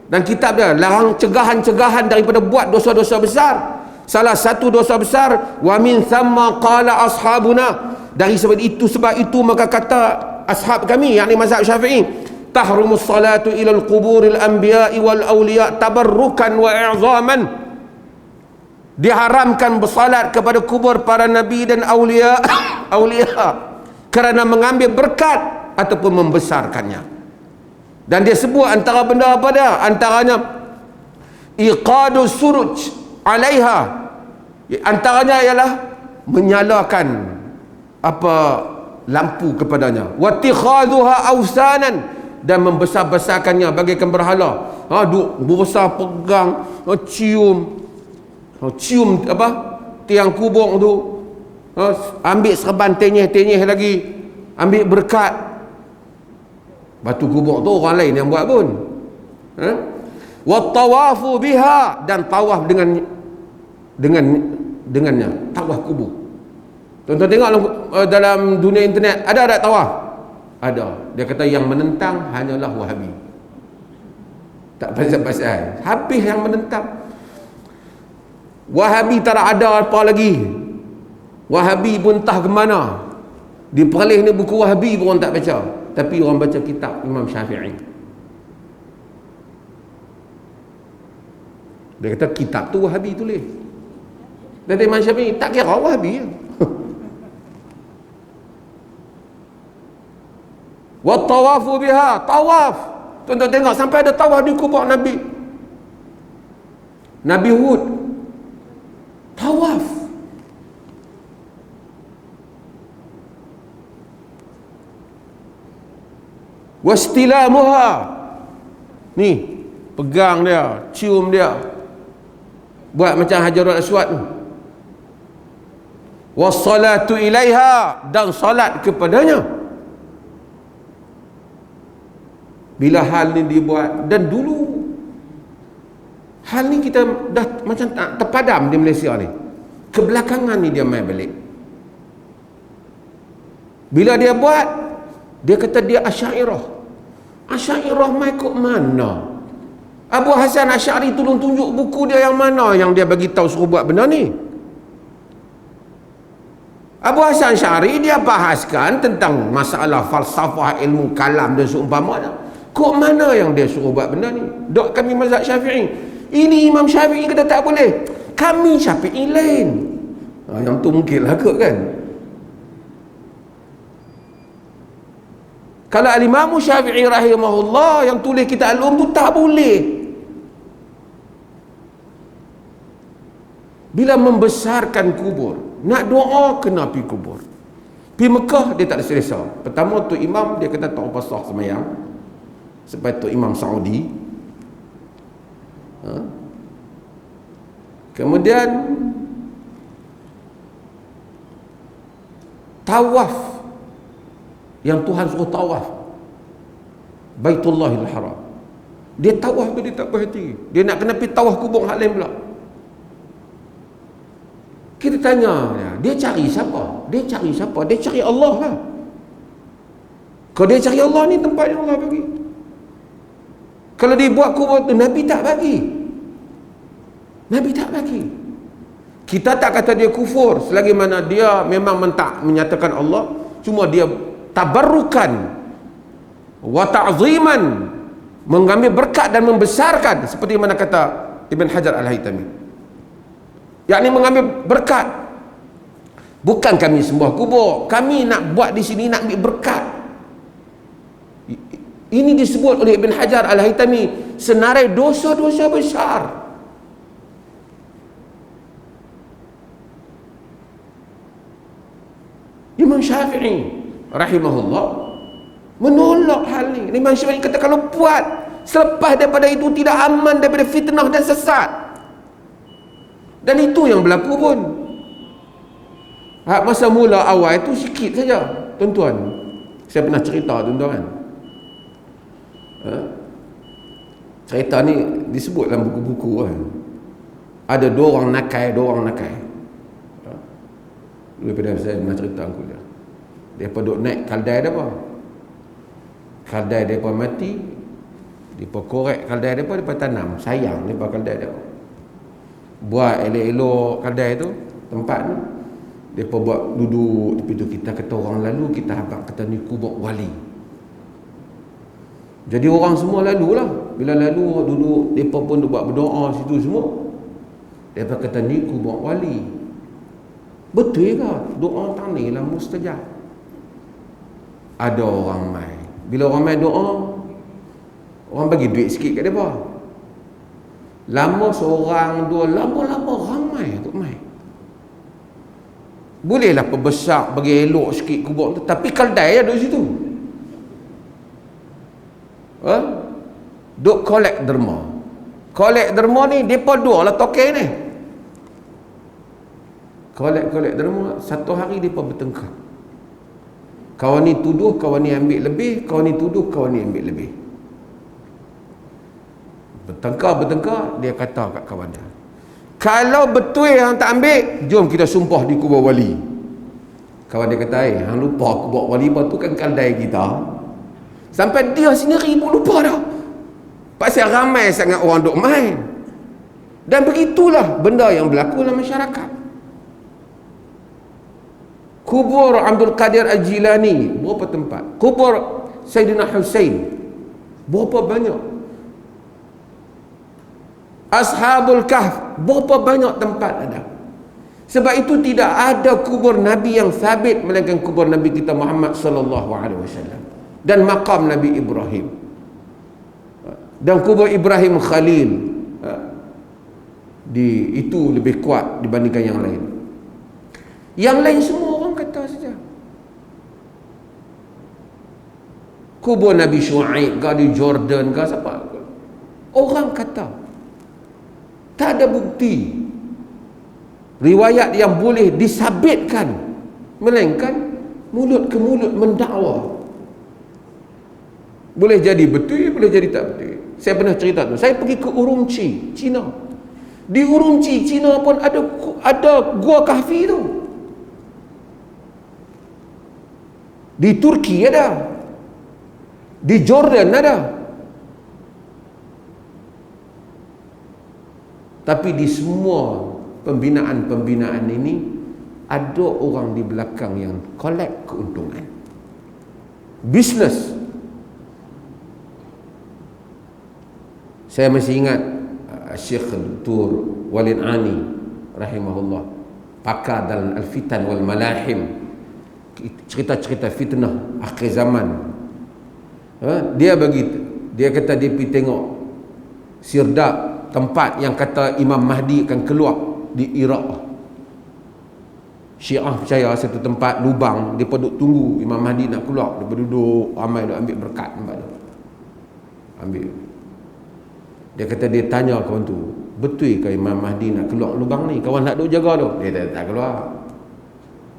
dan kitab dia larang cegahan-cegahan daripada buat dosa-dosa besar. Salah satu dosa besar, wa min thamma qala ashabuna, dari sebab itu maka kata ashab kami, yakni mazhab Syafi'i, tahrumus salatu ila al-quburil anbiya'i wal awliya tabarrukan wa i'zaman. Diharamkan bersalat kepada kubur para nabi dan awliya kerana mengambil berkat ataupun membesarkannya. Dan dia sebut antara benda apa dia? Antaranya iqadus suruj alaiha, antaranya ialah menyalakan lampu kepadanya, wattikhadhuha awsanan, dan membesar-besarkannya bagaikan berhala. Duk berbesar, pegang, cium tiang kubur tu, ambil serban tenyeh lagi, ambil berkat. Batu kubur tu orang lain yang buat pun. Wattawafu biha, dan tawaf dengannya, tawaf kubur. Tuan-tuan tengok dalam dunia internet, ada tak tawaf? Ada. Dia kata yang menentang hanyalah Wahabi. Tak pasal-pasal, habis yang menentang. Wahabi tak ada apa lagi. Wahabi pun entah ke mana. Di Perlis ni buku Wahabi pun orang tak baca, tapi orang baca kitab Imam Syafi'i. Dia kata kitab tu Wahabi tulis. Dan Imam Syafi'i tak kira Wahabi. Wa tawafu biha, tawaf. Tuan-tuan tengok sampai ada tawaf di kubur Nabi Hud, tawaf. Wastilamuha, ni pegang dia, cium dia, buat macam Hajarul Aswad tu. Wassalatu ilaiha, dan salat kepadanya. Bila hal ni dibuat, dan dulu hal ni kita dah macam tak terpadam di Malaysia ni, kebelakangan ni dia main balik. Bila dia buat, dia kata dia Asy'ariyah mai kok mana? Abu Hasan Asy'ari tolong tunjuk buku dia yang mana yang dia bagi tahu suruh buat benda ni. Abu Hasan Asy'ari dia bahaskan tentang masalah falsafah, ilmu kalam dan seumpamanya. Kok mana yang dia suruh buat benda ni? Dok kami mazhab Syafi'i. Ini Imam Syafi'i kata tak boleh. Kami Syafi'i lain. Yang tu mungkinlah kot kan. Kalau Al-Imam Syafi'i rahimahullah yang tulis kitab Al-Um tu tak boleh. Bila membesarkan kubur, nak doa kena pergi kubur. Pergi Mekah dia tak ada selesa. Pertama tu imam dia kata tak apa sah semayang. Sebab tu Imam Saudi. Kemudian tawaf, yang Tuhan suruh tawaf Baitullahil Haram, dia tawaf tu dia tak berhenti. Dia nak kena pergi tawaf kubur hak lain pula. Kita tanya dia cari siapa? Dia cari Allah lah. Kalau dia cari Allah ni tempat yang Allah bagi. Kalau dia buat kubur tu, Nabi tak bagi. Kita tak kata dia kufur selagi mana dia memang menyatakan Allah, cuma dia tabarrukan wa ta'ziman, mengambil berkat dan membesarkan, seperti mana kata Ibn Hajar Al-Haytami, yakni mengambil berkat. Bukan kami sembah kubur, kami nak buat di sini nak ambil berkat. Ini disebut oleh Ibn Hajar Al-Haytami senarai dosa-dosa besar. Imam Syafi'i rahimahullah menolak hal ni. Imam Syafi'i kata kalau buat Selepas daripada itu tidak aman daripada fitnah dan sesat. Dan itu yang berlaku pun. Masa mula awal itu sikit saja, tuan-tuan. Saya pernah cerita, tuan-tuan. Cerita ni disebut dalam buku-buku kan. Ada dua orang nakai. Daripada saya pernah cerita aku dia. Mereka duduk naik kaldai dia apa? Kaldai mereka mati, mereka korek kaldai mereka tanam. Sayang mereka kaldai mereka. Buat elok-elok kaldai tu, tempat tu. Mereka buat duduk tepi tu. Kita kata orang lalu, kita habaq kata ni kubur wali. Jadi orang semua lalu lah. Bila lalu duduk, mereka pun buat berdoa situ semua. Mereka kata ni kubur wali. Betul ke? Doa tang ni lah mustajab. Ada orang mai. Bila orang mai doa, orang bagi duit sikit kat mereka. Lama seorang, dua, lama-lama ramai tu mai. Bolehlah perbesar, bagi elok sikit kubur tu, tapi kaldai ada di situ. Duk collect derma. Collect derma ni depa dua lah token ni. Collect derma, satu hari depa bertengkar. Kawan ni tuduh, kawan ni ambil lebih, kawan ni tuduh, kawan ni ambil lebih. Bertengkar, dia kata kat kawan dia, kalau betul yang tak ambil, jom kita sumpah di kubur wali. Kawan dia kata, hang lupa kubur wali tu kan kaldai kita. Sampai dia sendiri pun lupa dah. Pasal ramai sangat orang duk main. Dan begitulah benda yang berlaku dalam masyarakat. Kubur Abdul Qadir Al-Jilani berapa tempat? Kubur Sayyidina Husain berapa banyak? Ashabul Kahf berapa banyak tempat ada? Sebab itu tidak ada kubur Nabi yang sabit melainkan kubur Nabi kita Muhammad sallallahu alaihi wasallam dan maqam Nabi Ibrahim dan kubur Ibrahim Khalil. Itu lebih kuat dibandingkan yang lain. Yang lain semua orang kata saja. Kubur Nabi Shu'aib ke di Jordan ke siapa? Orang kata. Tak ada bukti riwayat yang boleh disabitkan, melainkan mulut ke mulut mendakwa. Boleh jadi betul, boleh jadi tak betul. Saya pernah cerita tu. Saya pergi ke Urumqi, China. Di Urumqi, China pun ada gua kahfi tu. Di Turki ada, di Jordan ada, tapi di semua pembinaan ini ada orang di belakang yang collect keuntungan, bisnes. Saya masih ingat Syekh Dr. Walid Ani rahimahullah, pakar dalam al-fitan wal malahim, cerita-cerita fitnah akhir zaman. Dia kata dia pergi tengok Sirdab, tempat yang kata Imam Mahdi akan keluar di Iraq. Syiah percaya satu tempat lubang, dia duduk tunggu Imam Mahdi nak keluar, dia duduk ramai duk ambil berkat tempat tu. Ambil. Dia kata dia tanya kawan tu, betul ke Imam Mahdi nak keluar lubang ni? Kawan nak duk jaga tu. Dia kata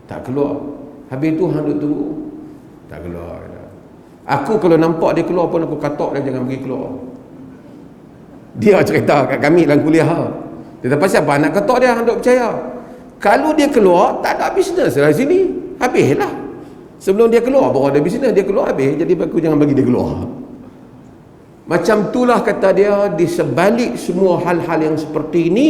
tak keluar. Habis tu hang duk tunggu. Tak keluar. Aku kalau nampak dia keluar pun aku katok dia jangan pergi keluar. Dia cerita kat kami dalam kuliah. Dia kata pasal apa nak katok dia, hang duk percaya. Kalau dia keluar tak ada bisnes lah sini. Habislah. Sebelum dia keluar baru ada bisnes, dia keluar habis. Jadi aku jangan bagi dia keluar. Macam itulah kata dia, di sebalik semua hal-hal yang seperti ini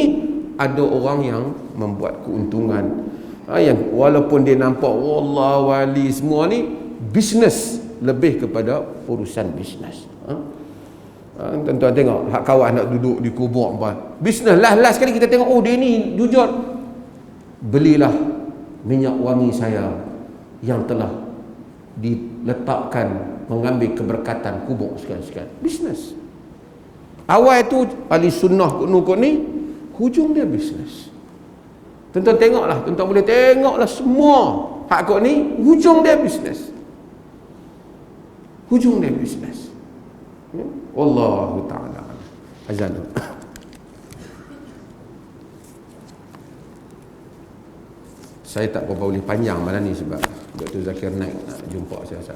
ada orang yang membuat keuntungan. Yang walaupun dia nampak wallah wali semua ni, bisnes, lebih kepada urusan bisnes. Tuan-tuan tengok hak kawan nak duduk di kubur apa, bisnes lah. Last sekali kita tengok, oh dia ni jujur, belilah minyak wangi saya yang telah diletakkan mengambil keberkatan kubur sekian-sekian. Bisnes. Awal tu ahli sunnah kot ni, hujung dia bisnes. Tuan-tuan tengoklah, tuan-tuan boleh tengoklah semua hak kot ni, hujung dia bisnes. Hujung dia bisnes. Ya? Wallahu ta'ala azan. Saya tak berapa boleh panjang malam ni sebab Dr. Zakir Naik nak jumpa saya Ustaz.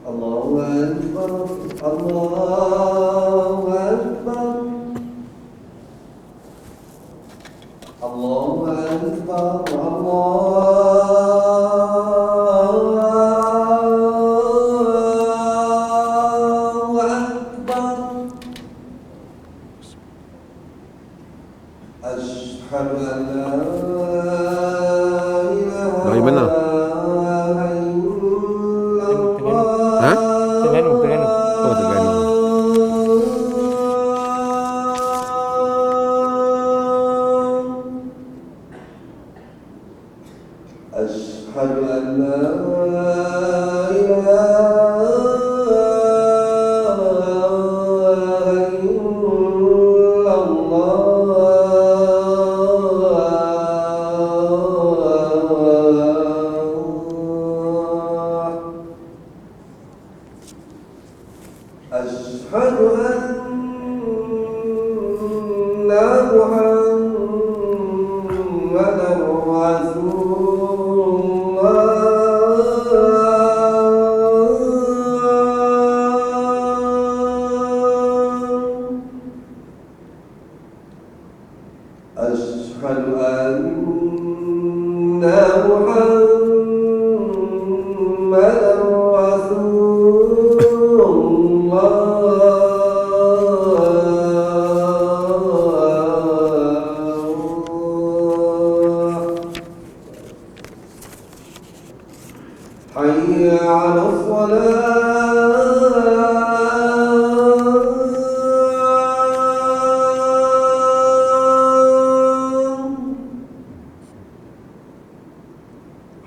Allahu Akbar, Allahu Akbar, Allahu Akbar, Allahu Akbar. Asyhadu an la Dari mana? Ha? Terengganu. Oh, Terengganu. Asyhadu an la ilaha illallah. Asyhadu anna Muhammadan Rasulullah. Asyhadu anna Muhammadan Rasulullah. Hayya 'ala shalah.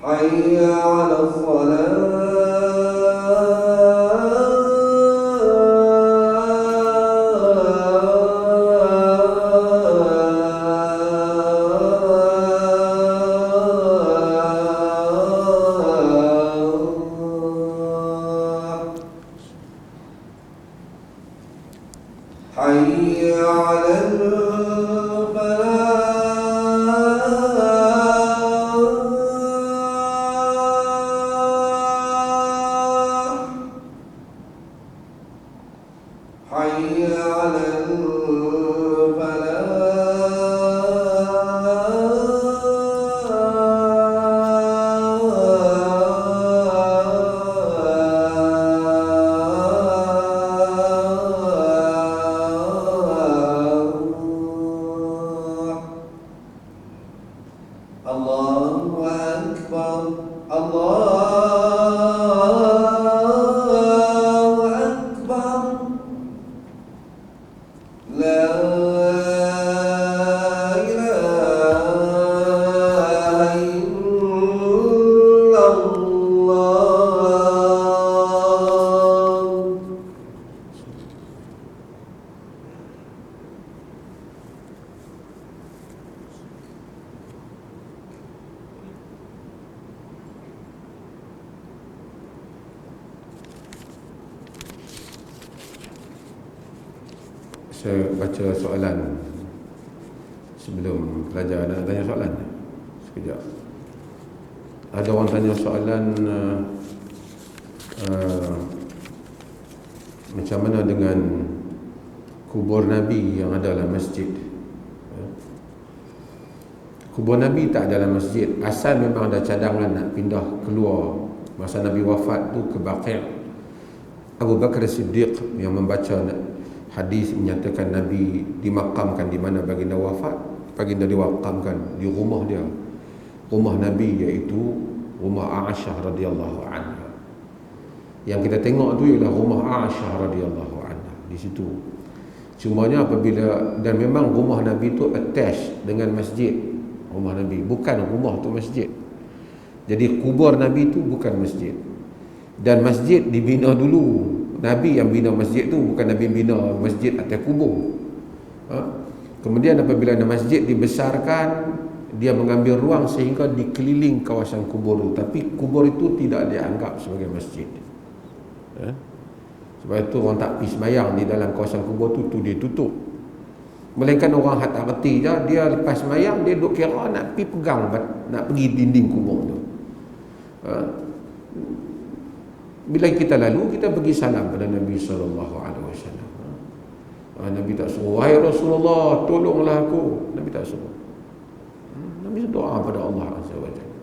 Hayya 'ala shalah. Hayya 'alal falah. Hayya 'alal falah. Allahu Akbar, Allahu Akbar. La ilaha illallah. Saya baca soalan sebelum pelajar nak tanya soalan. Sekejap. Ada orang tanya soalan macam mana dengan kubur Nabi yang ada dalam masjid. Kubur Nabi tak ada dalam masjid. Asal memang ada cadangan nak pindah keluar masa Nabi wafat tu ke Baqi'. Abu Bakar Siddiq yang membaca hadis menyatakan Nabi dimakamkan di mana baginda wafat. Baginda diwakamkan di rumah dia, rumah Nabi, iaitu rumah Aisyah radhiyallahu anha. Yang kita tengok tu ialah rumah Aisyah radhiyallahu anha di situ. Cumanya apabila, dan memang rumah Nabi tu attach dengan masjid. Rumah Nabi bukan rumah tu masjid. Jadi kubur Nabi tu bukan masjid. Dan masjid dibina dulu Nabi yang bina masjid tu, bukan Nabi bina masjid atas kubur. Kemudian apabila masjid dibesarkan, dia mengambil ruang sehingga dikeliling kawasan kubur itu, tapi kubur itu tidak dianggap sebagai masjid. Sebab itu orang tak pergi sembahyang di dalam kawasan kubur tu dia tutup. Melainkan orang tak reti je, dia lepas sembahyang dia duk kira nak pergi pegang, nak pergi dinding kubur tu. Bila kita lalu, kita bagi salam pada Nabi SAW. Nabi tak suruh, wahai Rasulullah, tolonglah aku. Nabi tak suruh. Nabi doa pada Allah Azza wa Jalla.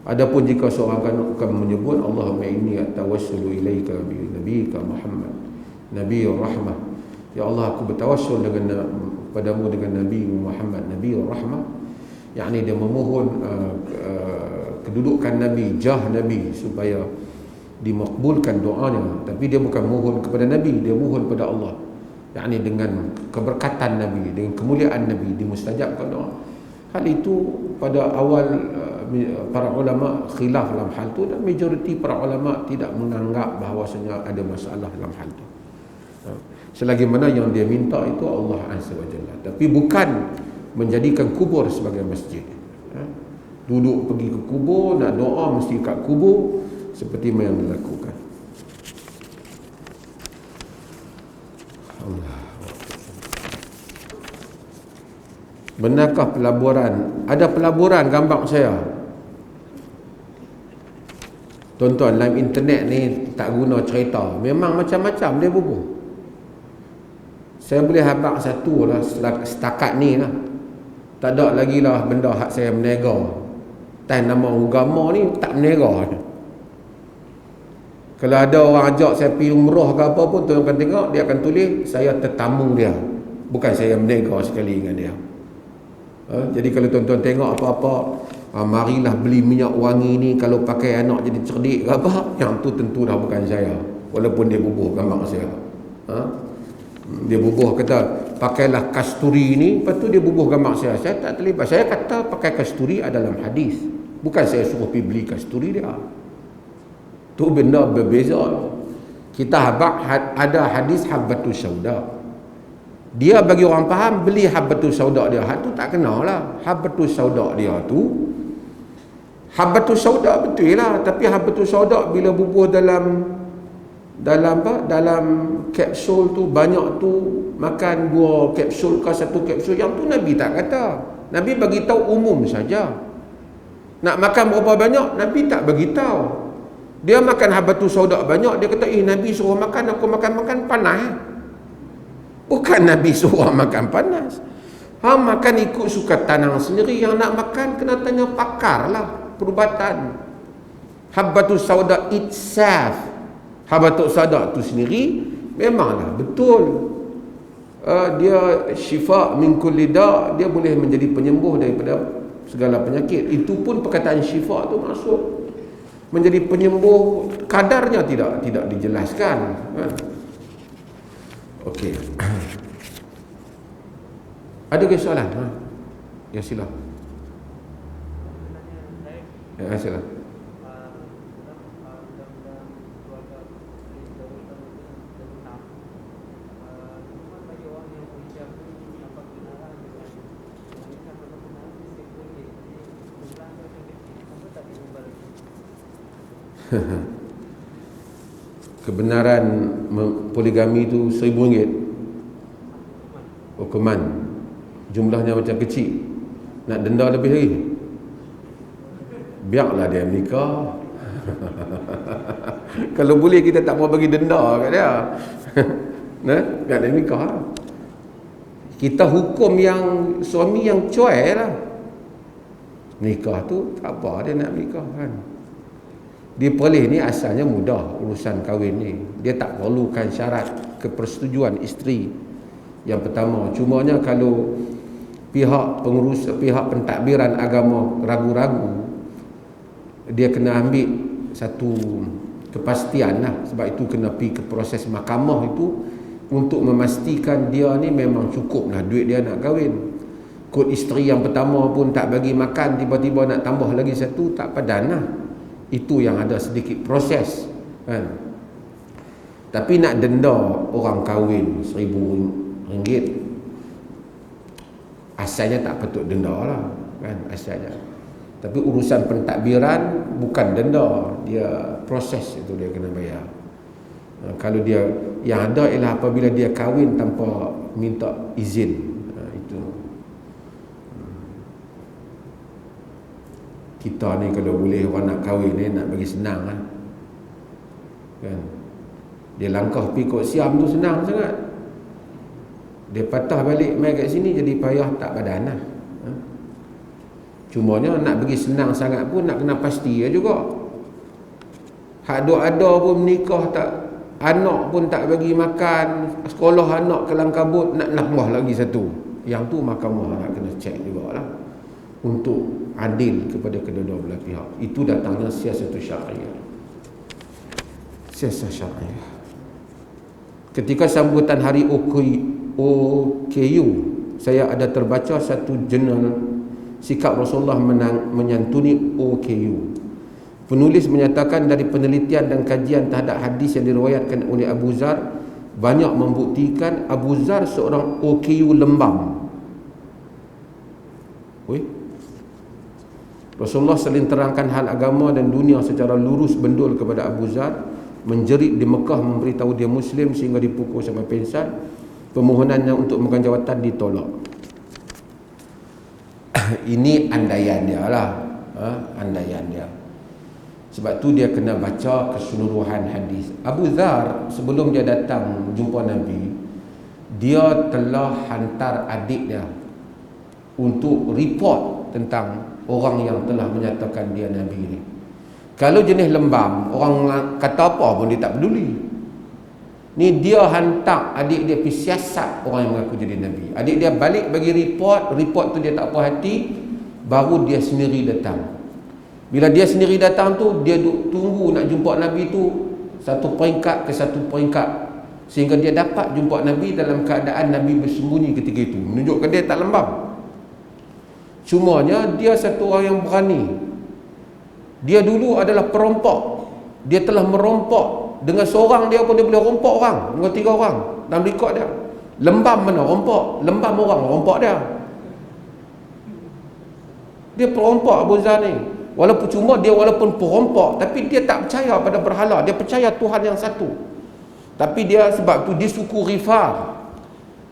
Adapun jika seorang akan menyebut, Allahumma inni atawassulu ilaika bi nabiyyika Muhammad Nabiyur Rahmah, ya Allah, aku bertawassul dengan padamu dengan Nabi Muhammad Nabiyur Rahmah, yakni dia memohon kedudukan Nabi, jah Nabi, supaya dimakbulkan doanya. Tapi dia bukan mohon kepada Nabi, dia mohon kepada Allah, yakni dengan keberkatan Nabi, dengan kemuliaan Nabi, dimustajabkan doa. Hal itu pada awal para ulama khilaf dalam hal itu, dan majoriti para ulama tidak menganggap bahawasanya ada masalah dalam hal itu, selagi mana yang dia minta itu Allah Azza wa Jalla, tapi bukan menjadikan kubur sebagai masjid. Duduk pergi ke kubur, nak doa mesti kat kubur, seperti yang dilakukan. Allah. Benarkah pelaburan? Ada pelaburan gambar saya. Tonton dalam internet ni, tak guna cerita. Memang macam-macam dia bubuh. Saya boleh habaq satu lah setakat ni lah. Tak ada lagi lah benda hak saya menega. Tak nama agama ni tak menega. Kalau ada orang ajak saya pergi umrah ke apa pun, tuan akan tengok, dia akan tulis saya tetamu dia, bukan saya menega sekali dengan dia. Jadi kalau tuan-tuan tengok apa-apa, marilah beli minyak wangi ni, kalau pakai anak jadi cerdik ke apa, yang tu tentu dah bukan saya, walaupun dia bubuh gambar saya. Dia bubuh kata pakailah kasturi ni, lepas tu dia bubuh gambar saya. Saya tak terlibat. Saya kata pakai kasturi adalah dalam hadis, bukan saya suruh pergi beli kasturi dia. Tu benda berbeza. Kita habaq ada hadis habbatus sauda. Dia bagi orang faham beli habbatus sauda dia, hak tu tak kenal lah. Habbatus sauda dia tu, habbatus sauda betul lah, tapi habbatus sauda bila bubuh dalam kapsul tu, banyak tu, makan 2 kapsul ke 1 kapsul, yang tu Nabi tak kata. Nabi bagi tahu umum saja. Nak makan berapa banyak, Nabi tak bagi tahu. Dia makan habbatus sauda banyak, dia kata Nabi suruh makan, aku makan panas. Bukan Nabi suruh makan panas. Makan ikut suka tanang sendiri. Yang nak makan kena tanya pakar lah, perubatan. Habbatus sauda itself, habbatus sauda tu sendiri memanglah betul, dia syifa min kulli da', dia boleh menjadi penyembuh daripada segala penyakit. Itu pun perkataan syifa tu masuk menjadi penyembuh, kadarnya tidak dijelaskan, kan? Okey. Ada ke soalan? Ya, sila. Ya, sila. Kebenaran poligami itu RM1,000 hukuman, jumlahnya macam kecil, nak denda lebih lagi, biarlah dia nikah. Kalau boleh kita tak mau bagi denda kat dia. Biar dia nikah. Kita hukum yang suami yang cuai lah. Nikah tu tak apa, dia nak nikah kan. Dia perlis ni asalnya mudah urusan kahwin ni. Dia tak perlukan syarat kepersetujuan isteri yang pertama. Cumanya kalau pihak pengurus, pihak pentadbiran agama ragu-ragu, dia kena ambil satu kepastian lah. Sebab itu kena pergi ke proses mahkamah itu untuk memastikan dia ni memang cukup lah duit dia nak kahwin. Kod isteri yang pertama pun tak bagi makan, tiba-tiba nak tambah lagi satu, tak padan lah. Itu yang ada sedikit proses, kan? Tapi nak denda orang kahwin RM1,000, asalnya tak patut denda lah kan, asalnya. Tapi urusan pentadbiran bukan denda, dia proses itu dia kena bayar. Kalau dia yang ada ialah apabila dia kahwin tanpa minta izin, itu. Kita ni kalau boleh orang nak kahwin ni nak bagi senang lah kan. Dia langkah pergi kot Siam tu senang sangat. Dia patah balik mai kat sini jadi payah tak badan lah. Cumanya nak bagi senang sangat pun nak kena pasti juga. Hak ada pun menikah tak, anak pun tak bagi makan, sekolah anak kelang kabut, nak nambah lagi satu. Yang tu mahkamah nak kena cek jugalah untuk adil kepada kedua-dua belah pihak. Itu datangnya siasat syariah. Siasat syariah. Ketika sambutan hari OKU, saya ada terbaca satu jurnal sikap Rasulullah menyantuni OKU. Penulis menyatakan dari penelitian dan kajian terhadap hadis yang diriwayatkan oleh Abu Zar, banyak membuktikan Abu Zar seorang OKU lembam. Rasulullah selain terangkan hal agama dan dunia secara lurus bendul kepada Abu Zar, menjerit di Mekah memberitahu dia Muslim sehingga dipukul sampai pingsan. Permohonannya untuk memegang jawatan ditolak. Ini andaian dia lah, andaian dia. Sebab tu dia kena baca keseluruhan hadis. Abu Zar sebelum dia datang jumpa Nabi, dia telah hantar adik dia untuk report tentang orang yang telah menyatakan dia Nabi ni. Kalau jenis lembam, orang kata apa pun dia tak peduli. Ni dia hantar adik dia pergi siasat orang yang mengaku jadi Nabi. Adik dia balik bagi report tu dia tak puas hati, baru dia sendiri datang. Bila dia sendiri datang tu, dia tunggu nak jumpa Nabi tu satu peringkat ke satu peringkat, sehingga dia dapat jumpa Nabi dalam keadaan Nabi bersembunyi ketika itu, menunjukkan dia tak lembam. Cumanya dia satu orang yang berani. Dia dulu adalah perompok. Dia telah merompok. Dengan seorang dia pun dia boleh rompok orang, dengan 3 orang dalam rekod dia. Lembam mana rompok, lembam orang rompok dia. Dia perompok Abu Zar ni. Walaupun perompok, tapi dia tak percaya pada berhala, dia percaya Tuhan yang satu. Tapi dia sebab tu dia suku Ghifar.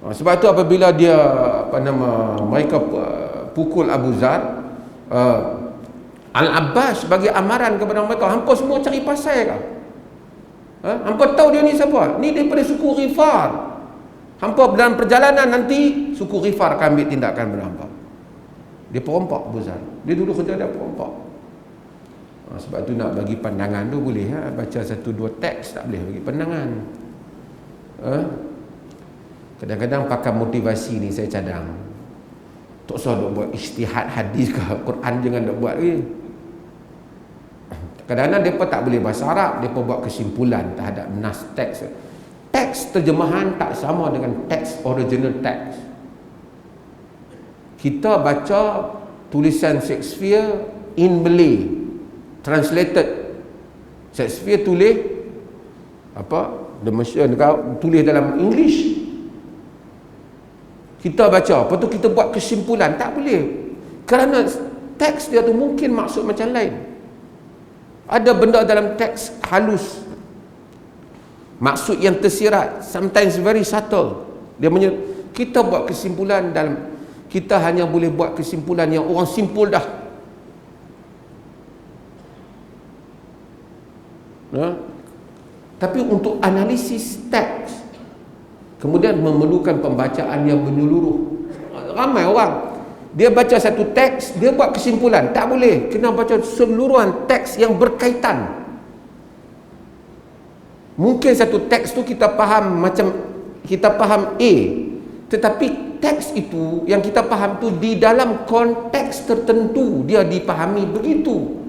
Sebab tu apabila dia mereka pukul Abu Zar, Al-Abbas bagi amaran kepada mereka, hampa semua cari pasal kah? Hampa tahu dia ni siapa? Ni daripada suku Ghifar. Hampa dalam perjalanan nanti suku Ghifar akan ambil tindakan pada hampa. Dia perompok Abu Zar. Dia dulu kerja dia perompok. Sebab tu nak bagi pandangan tu boleh baca 1-2 teks, tak boleh bagi pandangan. Kadang-kadang pakai motivasi ni saya cadang. Tak usah duk buat ijtihad hadis ke Quran, jangan duk buat lagi. Kadang-kadang mereka tak boleh bahasa Arab, mereka buat kesimpulan terhadap nas teks. Teks terjemahan tak sama dengan teks original teks. Kita baca tulisan Shakespeare in Malay, translated. Shakespeare tulis tulis dalam English. Kita baca, lepas tu kita buat kesimpulan, tak boleh. Kerana teks dia tu mungkin maksud macam lain. Ada benda dalam teks halus, maksud yang tersirat, sometimes very subtle. Kita buat kesimpulan dalam, kita hanya boleh buat kesimpulan yang orang simpul dah. Tapi untuk analisis teks, kemudian memerlukan pembacaan yang menyeluruh. Ramai orang dia baca satu teks, dia buat kesimpulan, tak boleh, kena baca seluruhan teks yang berkaitan. Mungkin satu teks tu kita faham macam kita faham A, tetapi teks itu yang kita faham tu di dalam konteks tertentu dia dipahami begitu.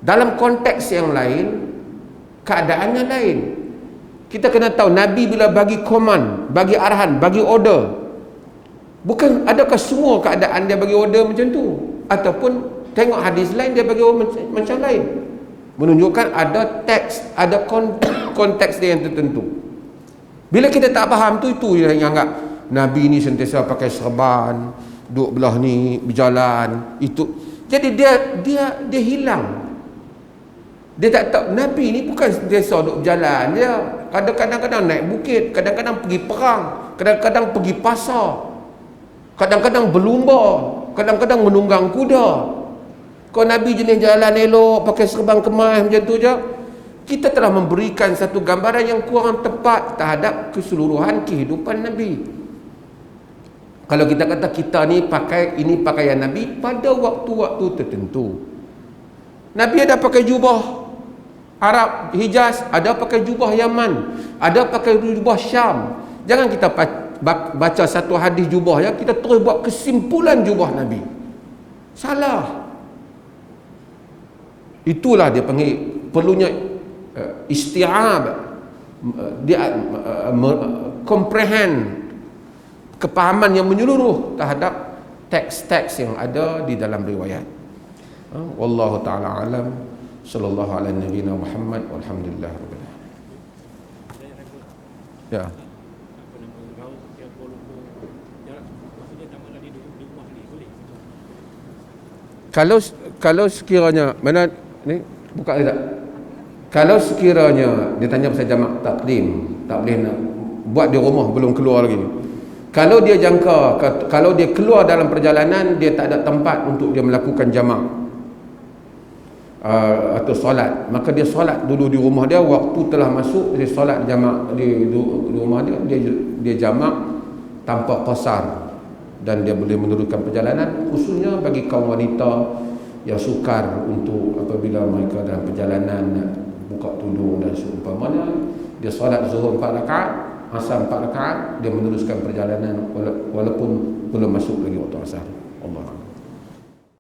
Dalam konteks yang lain keadaannya lain. Kita kena tahu Nabi bila bagi command, bagi arahan, bagi order, bukan adakah semua keadaan dia bagi order macam tu, ataupun tengok hadis lain dia bagi order macam lain. menunjukkan ada teks, ada konteks dia yang tertentu. Bila kita tak faham tu, itu yang anggap Nabi ni sentiasa pakai serban, duduk belah ni, berjalan, itu. Jadi dia hilang. Dia tak tahu Nabi ni bukan sentiasa duduk berjalan. Dia kadang-kadang naik bukit, kadang-kadang pergi perang, kadang-kadang pergi pasar, kadang-kadang berlumba, kadang-kadang menunggang kuda. Kalau Nabi jenis jalan elok, pakai serban kemas macam tu je, kita telah memberikan satu gambaran yang kurang tepat terhadap keseluruhan kehidupan Nabi. Kalau kita kata kita ni pakai ini pakaian Nabi pada waktu-waktu tertentu. Nabi ada pakai jubah Arab Hijaz, ada pakai jubah Yaman, ada pakai jubah Syam. Jangan kita baca satu hadis jubah ya, kita terus buat kesimpulan jubah Nabi. Salah. Itulah dia panggil perlunya isti'ab, dia comprehend, kepahaman yang menyeluruh terhadap teks-teks yang ada di dalam riwayat. Wallahu ta'ala alam. Sallallahu ala nabiyina Muhammad walhamdulillah rabbil alamin. Ya. Kalau sekiranya mana ni buka tak? Kalau sekiranya dia tanya pasal jamak takdim, tak boleh nak buat di rumah belum keluar lagi. Kalau dia jangka, kalau dia keluar dalam perjalanan, dia tak ada tempat untuk dia melakukan jamak atau solat, maka dia solat dulu di rumah dia. Waktu telah masuk, dia solat jamak di rumah dia, dia jamak tanpa qasar, dan dia boleh meneruskan perjalanan, khususnya bagi kaum wanita yang sukar untuk apabila mereka dalam perjalanan nak buka tudung dan seumpamanya, dia solat zuhur 4 rakaat, asar 4 rakaat, dia meneruskan perjalanan walaupun belum masuk lagi waktu asar. Allah.